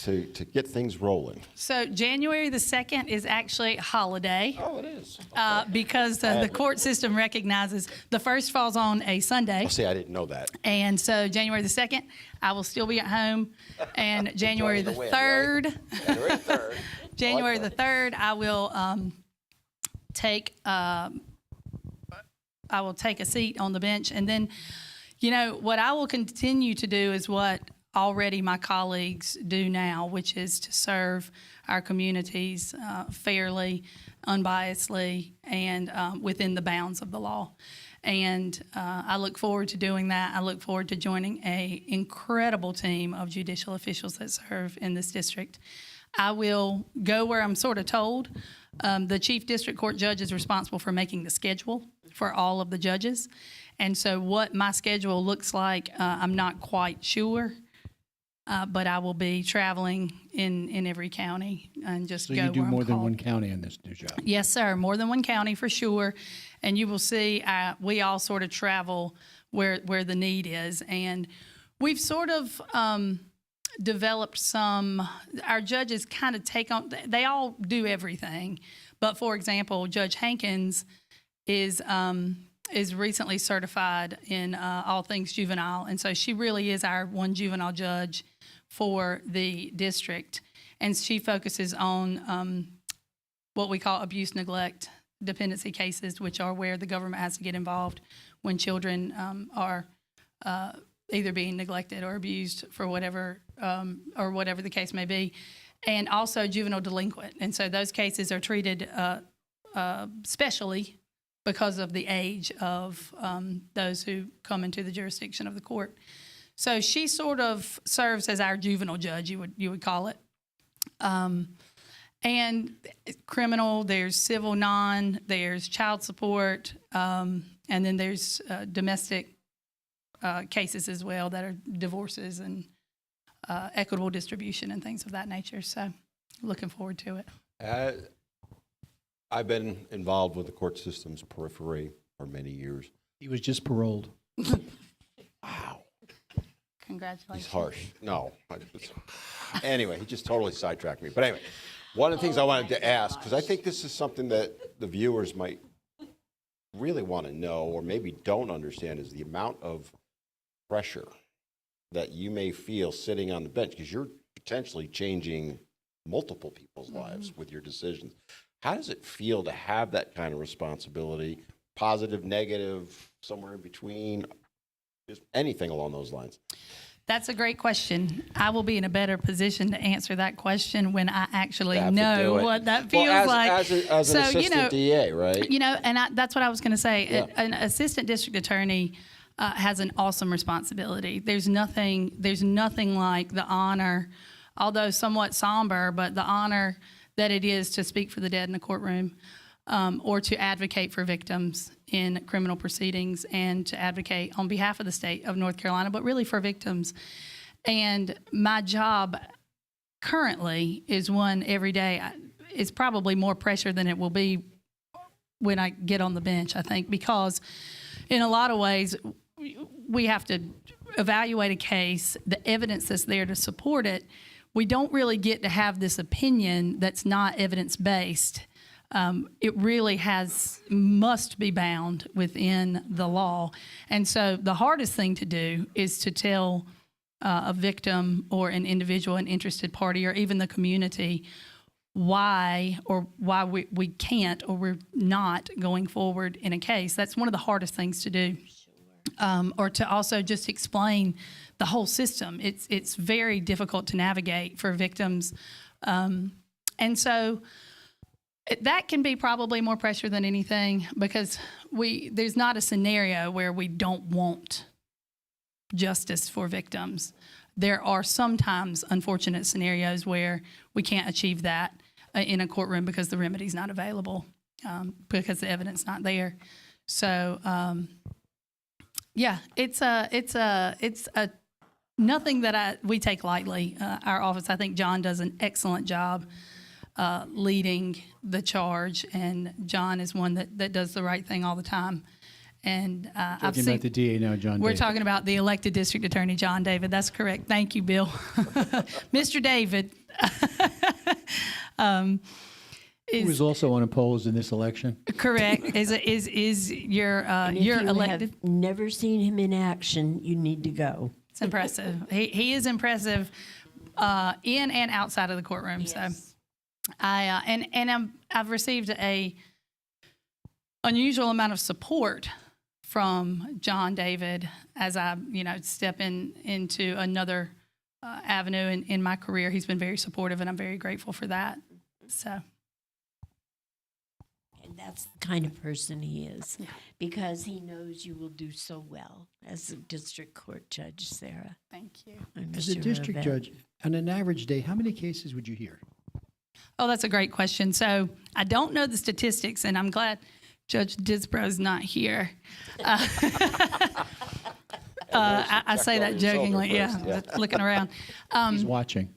to get things rolling? So January the 2nd is actually a holiday. Oh, it is. Because the court system recognizes the 1st falls on a Sunday. Oh, see, I didn't know that. And so January the 2nd, I will still be at home. And January the 3rd, Right? January 3rd. January the 3rd, I will take a seat on the bench. And then, what I will continue to do is what already my colleagues do now, which is to serve our communities fairly, unbiasedly, and within the bounds of the law. And I look forward to doing that. I look forward to joining an incredible team of judicial officials that serve in this district. I will go where I'm sort of told. The chief district court judge is responsible for making the schedule for all of the judges. And so what my schedule looks like, I'm not quite sure. But I will be traveling in every county and just So go you do where I'm more than called. one county in this new job? Yes, sir. More than one county for sure. And you will see we all sort of travel where the need is. And we've sort of developed our judges kind of take on, they all do everything. But for example, Judge Hankins is recently certified in all things juvenile. And so she really is our one juvenile judge for the district. And she focuses on what we call abuse, neglect, dependency cases, which are where the government has to get involved when children are either being neglected or abused for whatever the case may be, and also juvenile delinquent. And so those cases are treated specially because of the age of those who come into the jurisdiction of the court. So she sort of serves as our juvenile judge, you would call it. And criminal, there's civil non, there's child support, and then there's domestic cases as well that are divorces and equitable distribution and things of that nature. So looking forward to it. I've been involved with the court system's periphery for many years. He was just paroled. Wow, Congratulations. he's harsh. No. Anyway, he just totally sidetracked me. But anyway, one of the things I wanted to ask, because I think this is something that the viewers might really want to know or maybe don't understand, is the amount of pressure that you may feel sitting on the bench, because you're potentially changing multiple people's lives with your decisions. How does it feel to have that kind of responsibility, positive, negative, somewhere in between, just anything along those lines? That's a great question. I will be in a better position to answer that question when I actually Have to do know it. what that feels Well, like. as an assistant DA, right? That's what I was going to say. Yeah. An assistant district attorney has an awesome responsibility. There's nothing like the honor, although somewhat somber, but the honor that it is to speak for the dead in the courtroom, or to advocate for victims in criminal proceedings and to advocate on behalf of the state of North Carolina, but really for victims. And my job currently is one every day. It's probably more pressure than it will be when I get on the bench, I think, because in a lot of ways, we have to evaluate a case, the evidence that's there to support it. We don't really get to have this opinion that's not evidence-based. It really must be bound within the law. And so the hardest thing to do is to tell a victim or an individual, an interested party, or even the community why we can't or we're not going forward in a case. That's one of the hardest things to do. Or to also just explain the whole system. It's very difficult to navigate for victims. And so that can be probably more pressure than anything, because there's not a scenario where we don't want justice for victims. There are sometimes unfortunate scenarios where we can't achieve that in a courtroom because the remedy's not available, because the evidence not there. So, it's nothing that we take lightly. Our office, I think John does an excellent job leading the charge, and John is one that does the right thing all the time. And I've Talking seen about the DA now, John. we're David. talking about the elected district attorney, John David. That's correct. Thank you, Bill. Mr. David. Who was also unopposed in this election. Correct. Is your And if you're you elected? have never seen him in action, you need to go. It's impressive. He is impressive in and outside of the courtroom. Yes. So I've received a unusual amount of support from John David as I step into another avenue in my career. He's been very supportive, and I'm very grateful for that. So. And that's the kind of person he is, because he knows you will do so well as a district court judge, Sarah. Thank you. As a district judge, on an average day, how many cases would you hear? Oh, that's a great question. So I don't know the statistics, and I'm glad Judge Disbrow's not here. I say that jokingly, looking around. He's watching.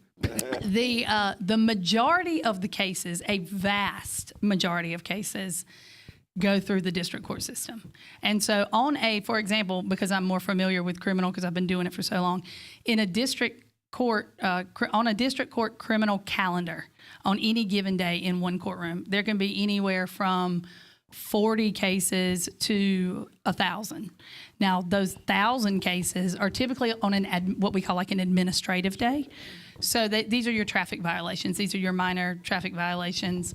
The majority of the cases, a vast majority of cases, go through the district court system. And so for example, because I'm more familiar with criminal because I've been doing it for so long, in a district court, on a district court criminal calendar, on any given day in one courtroom, there can be anywhere from 40 cases to 1,000. Now, those 1,000 cases are typically on what we call like an administrative day. So these are your traffic violations. These are your minor traffic violations.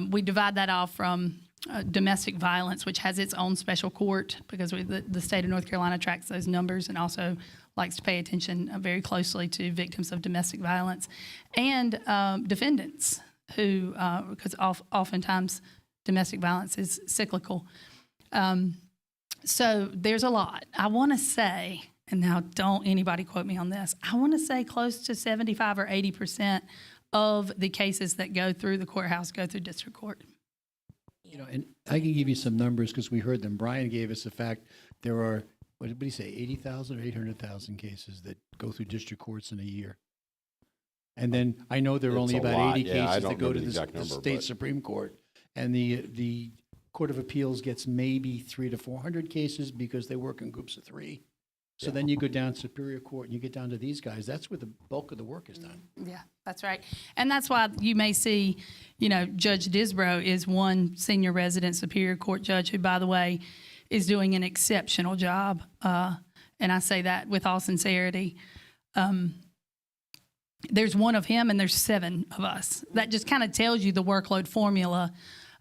We divide that off from domestic violence, which has its own special court, because the state of North Carolina tracks those numbers and also likes to pay attention very closely to victims of domestic violence, and defendants who, because oftentimes domestic violence is cyclical. So there's a lot. I want to say and now don't anybody quote me on this, I want to say close to 75 or 80% of the cases that go through the courthouse go through district court. You know, and I can give you some numbers because we heard them. Brian gave us the fact there are, what did he say, 80,000 or 800,000 cases that go through district courts in a year. And then I know there are It's only a about lot. 80 Yeah, I cases don't that go to remember the the exact number, state but- Supreme Court. And the Court of Appeals gets maybe 300 to 400 cases because they work in groups of 3. So then you go down to Superior Court and you get down to these guys. That's where the bulk of the work is done. Yeah, that's right. And that's why you may see, you know, Judge Disbrow is one senior resident Superior Court judge who, by the way, is doing an exceptional job. And I say that with all sincerity. There's one of him and there's 7 of us. That just kind of tells you the workload formula.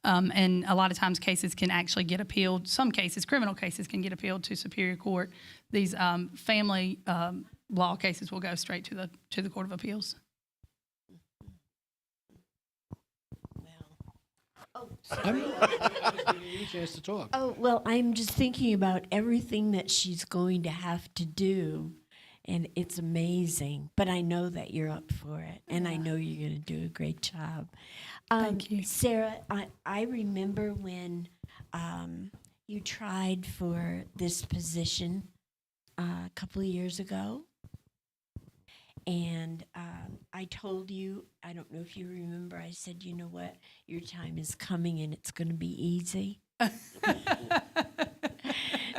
And a lot of times cases can actually get appealed. Some cases, criminal cases, can get appealed to Superior Court. These family law cases will go straight to the Court of Appeals. I'm just giving you a chance to talk. Oh, well, I'm just thinking about everything that she's going to have to do, and it's amazing. But I know that you're up for it, and I know you're going to do a great job. Thank you. Sarah, I remember when you tried for this position a couple of years ago, and I told you, I don't know if you remember, I said, you know what, your time is coming and it's going to be easy.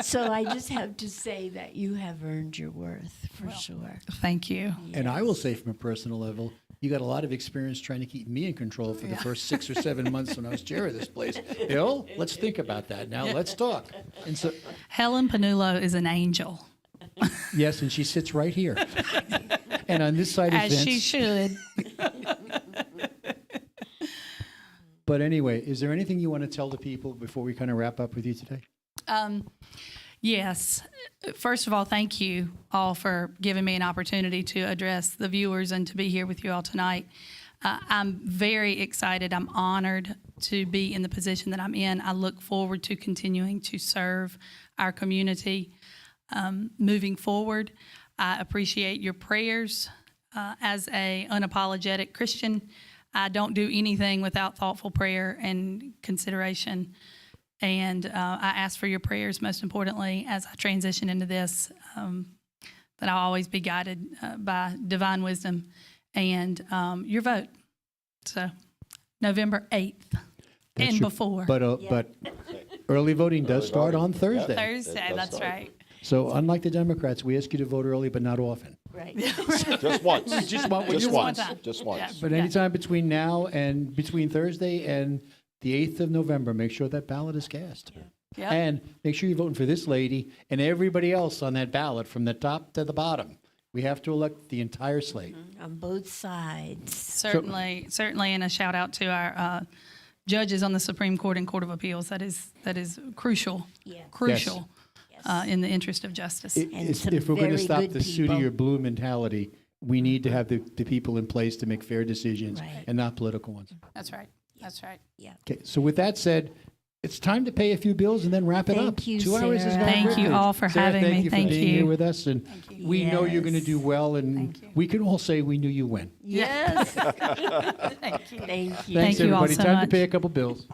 So I just have to say that you have earned your worth, for sure. Thank you. And I will say from a personal level, you got a lot of experience trying to keep me in control for the first 6 or 7 months when I was chair of this place. Bill, let's think about that now. Let's talk. And so, Helen Panulo is an angel, yes, and she sits right here. And on this side is as Vince. she should. But anyway, is there anything you want to tell the people before we kind of wrap up with you today? Yes. First of all, thank you all for giving me an opportunity to address the viewers and to be here with you all tonight. I'm very excited. I'm honored to be in the position that I'm in. I look forward to continuing to serve our community moving forward. I appreciate your prayers. As an unapologetic Christian, I don't do anything without thoughtful prayer and consideration. And I ask for your prayers, most importantly, as I transition into this, that I'll always be guided by divine wisdom and your vote. So November 8th and before. But early voting does start on Thursday. Thursday, that's right. So unlike the Democrats, we ask you to vote early, but not often. Right. Just once. Just one- Just just one once. time. Just once. But anytime between now and between Thursday and the 8th of November, make sure that ballot is cast. Yep. And make sure you're voting for this lady and everybody else on that ballot from the top to the bottom. We have to elect the entire slate. On both sides. Certainly, and a shout out to our judges on the Supreme Court and Court of Appeals. That is crucial, Yes. crucial in the interest of justice. some If we're going to very stop good the Sooty people. or Blue mentality, we need to have the people in place to make fair decisions Right. and not political ones. That's right. That's right. Yeah. Okay, so with that said, it's time to pay a few bills and then wrap it up. Thank you, 2 hours is Sarah. not Thank you privilege. all for Sarah, having thank me. you for Thank being you. here with us, and you. we know you're going to Yes. do well, and Thank you. we can all say we knew you win. Yes. Thank you. Thank you. Thanks, Thank you all everybody. so Time much. to pay a couple bills.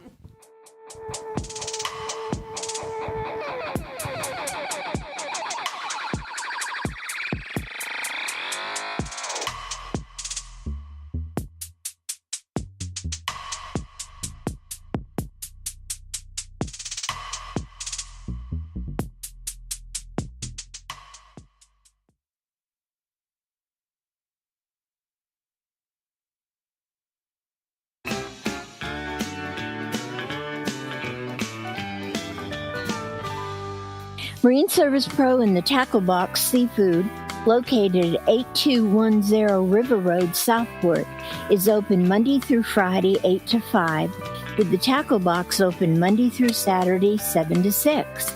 Marine Service Pro and the Tackle Box Seafood, located at 8210 River Road, Southport, is open Monday through Friday, 8 to 5, with the Tackle Box open Monday through Saturday, 7 to 6.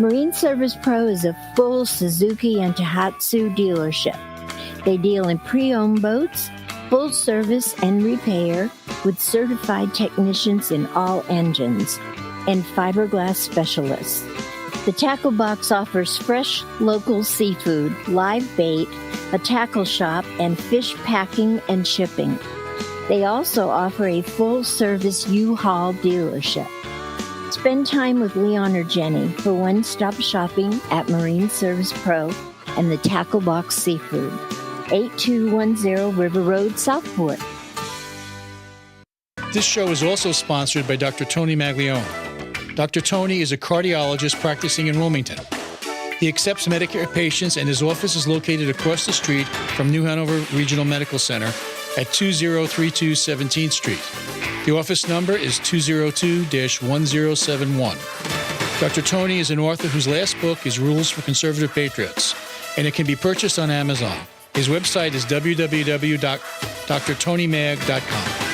Marine Service Pro is a full Suzuki and Tohatsu dealership. They deal in pre-owned boats, full service and repair, with certified technicians in all engines, and fiberglass specialists. The tackle box offers fresh local seafood, live bait, a tackle shop, and fish packing and shipping. They also offer a full-service U-Haul dealership. Spend time with Leon or Jenny for one-stop shopping at Marine Service Pro and the Tackle Box Seafood, 8210 River Road, Southport. This show is also sponsored by Dr. Tony Maglione. Dr. Tony is a cardiologist practicing in Wilmington. He accepts Medicare patients, and his office is located across the street from New Hanover Regional Medical Center at 2032 17th Street. The office number is 202-1071. Dr. Tony is an author whose last book is Rules for Conservative Patriots, and it can be purchased on Amazon. His website is www.drtonymag.com.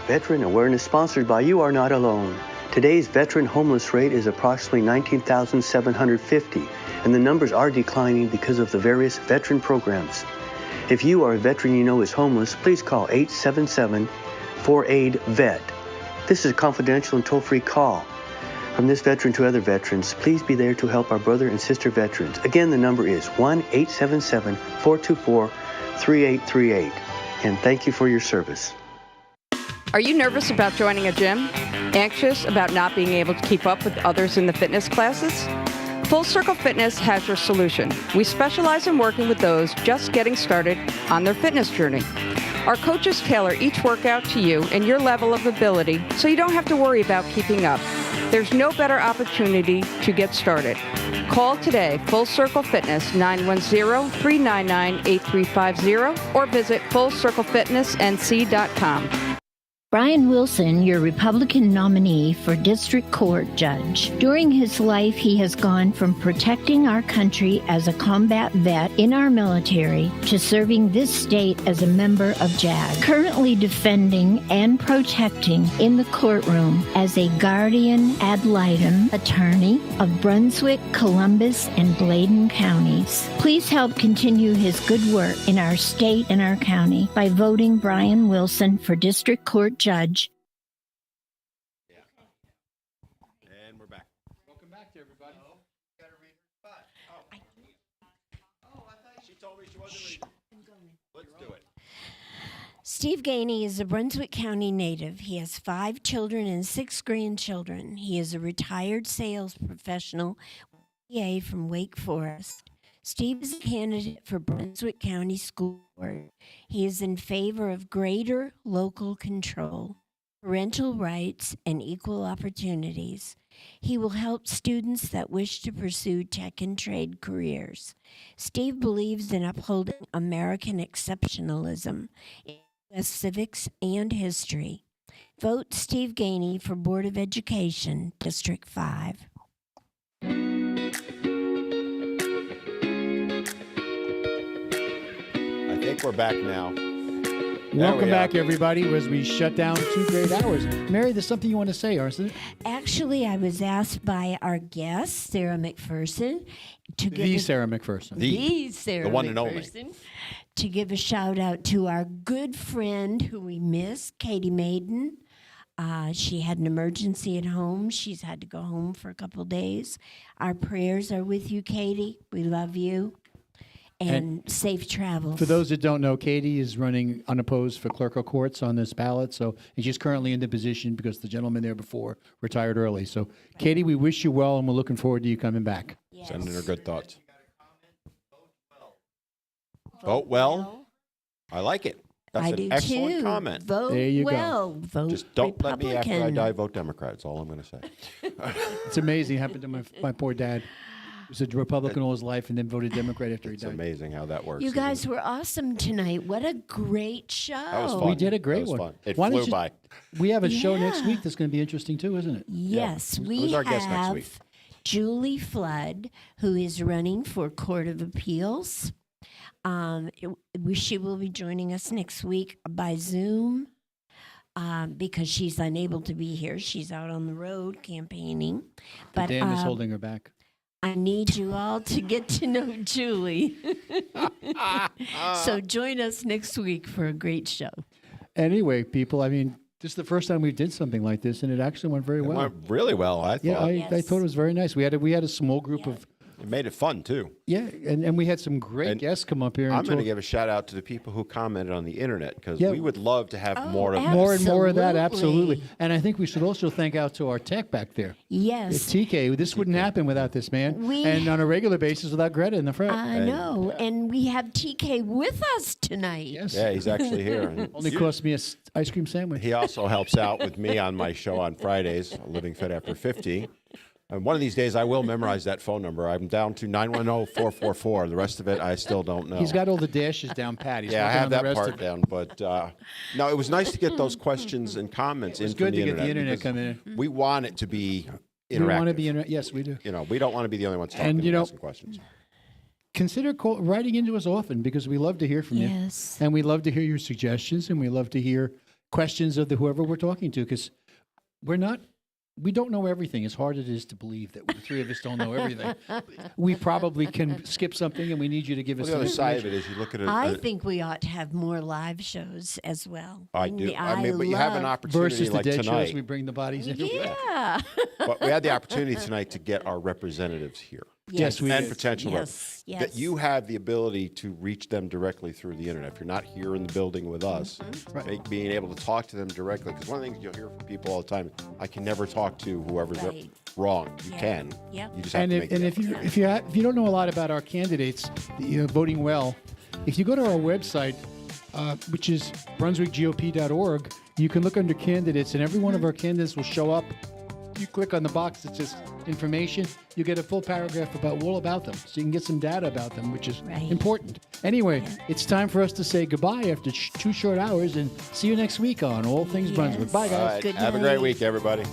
Veteran Awareness sponsored by You Are Not Alone. Today's veteran homeless rate is approximately 19,750, and the numbers are declining because of the various veteran programs. If you are a veteran you know is homeless, please call 877-4AID-VET. This is a confidential and toll-free call. From this veteran to other veterans, please be there to help our brother and sister veterans. Again, the number is 1-877-424-3838. And thank you for your service. Are you nervous about joining a gym? Anxious about not being able to keep up with others in the fitness classes? Full Circle Fitness has your solution. We specialize in working with those just getting started on their fitness journey. Our coaches tailor each workout to you and your level of ability, so you don't have to worry about keeping up. There's no better opportunity to get started. Call today, Full Circle Fitness, 910-399-8350, or visit FullCircleFitnessNC.com. Brian Wilson, your Republican nominee for District Court Judge. During his life, he has gone from protecting our country as a combat vet in our military to serving this state as a member of JAG. Currently defending and protecting in the courtroom as a guardian ad litem attorney of Brunswick, Columbus, and Bladen counties. Please help continue his good work in our state and our county by voting Brian Wilson for District Court Judge. And we're back. Welcome back to everybody. She told me she wasn't reading. Let's do it. Steve Gainey is a Brunswick County native. He has 5 children and 6 grandchildren. He is a retired sales professional from Wake Forest. Steve is a candidate for Brunswick County School Board. He is in favor of greater local control, parental rights, and equal opportunities. He will help students that wish to pursue tech and trade careers. Steve believes in upholding American exceptionalism in U.S. civics and history. Vote Steve Gainey for Board of Education, District 5. I think we're back now. Welcome back, everybody, as we shut down 2 great hours. Mary, there's something you want to say, isn't it? Actually, I was asked by our guest, Sarah McPherson, to give Sarah McPherson. the Sarah the one and only. McPherson, to give a shout out to our good friend who we miss, Katie Maiden. She had an emergency at home. She's had to go home for a couple days. Our prayers are with you, Katie. We love you. And safe travels. For those that don't know, Katie is running unopposed for clerk of courts on this ballot. And she's currently in the position because the gentleman there before retired early. So, Katie, we wish you well, and we're looking forward to you coming back. Yes. Sending her good thoughts. Vote well. I like it. That's I an do excellent too. comment. Vote There you go. well. Vote Just don't let me, after I Republican. die, vote Democrat. That's all I'm going to say. It's amazing. It happened to my poor dad. He was a Republican all his life and then voted Democrat after he It's died. amazing how that works. You isn't guys it? were awesome tonight. What a great show. That was fun. We did a great That was one. fun. It Why don't flew you- by. We have a show next Yeah. week that's going to be interesting too, isn't it? Yes, Who's we our guest next have week? Julie Flood, who is running for Court of Appeals. She will be joining us next week by Zoom because she's unable to be here. She's out on the road campaigning. The dam is holding her back. I need you all to get to know Julie. So join us next week for a great show. Anyway, people, I mean, This is the first time we did something like this, and it actually went very It well. went really well, I thought. Yeah, I Yes. thought it was very nice. We had a small group of It made it fun, too. and we had some great And guests come up here. And I'm going to talk. give a shout out to the people who commented on the internet because Yeah. we would love to have Oh, more of more and more of that, Absolutely. absolutely. And I think we should also thank out to our tech back there. Yes. TK, this wouldn't happen without this man, We- and on a regular basis without Greta in the front. I know. And we have TK with us tonight. Yes, Yeah, he's actually here. And only cost me a ice cream sandwich. he also helps out with me on my show on Fridays, Living Fit After 50. And one of these days, I will memorize that phone number. I'm down to 910-444. The rest of it, I still don't know. He's got all the dashes down pat. He's yeah, I working have on the that rest part of it. down. But no, it was nice to get those questions and comments in It's from good the to get the internet. internet because coming in. We want it to be We interactive. want to be yes, we do. You know, we don't want to be the only ones talking And, you and know, asking questions. Consider writing into us often because we love to hear from you. Yes. And we love to hear your suggestions, and we love to hear questions of whoever we're talking to, because we don't know everything. As hard as it is to believe that the three of us don't know everything, we probably can skip something, and we need you to give Well, us the some other side of information. it is you look at it. I think we ought to have more live shows as well. I do. I mean, but you have an love- opportunity Versus the like dead tonight. shows, we bring the bodies in. Yeah. But we had the opportunity tonight to get our representatives here. Yes, we and did. potential Yes, rep- yes. that you have the ability to reach them directly through the internet. If you're not here in the building with us, being able to talk to them directly. Because one of the things you'll hear from people all the time, I can never talk to whoever's Right. wrong. You Yeah. can. Yep. You just have And to if, make and the if effort. you don't know a lot about our candidates, voting well, if you go to our website, which is brunswickgop.org, you can look under candidates, and every one of our candidates will show up. You click on the box that says information, you get a full paragraph all about them, so you can get some data about them, which is Right. important. Anyway, it's time for us to say goodbye after 2 short hours, and see you next week on All Things Brunswick. Bye, Yes. guys. All right. Good Have a great night. week, everybody.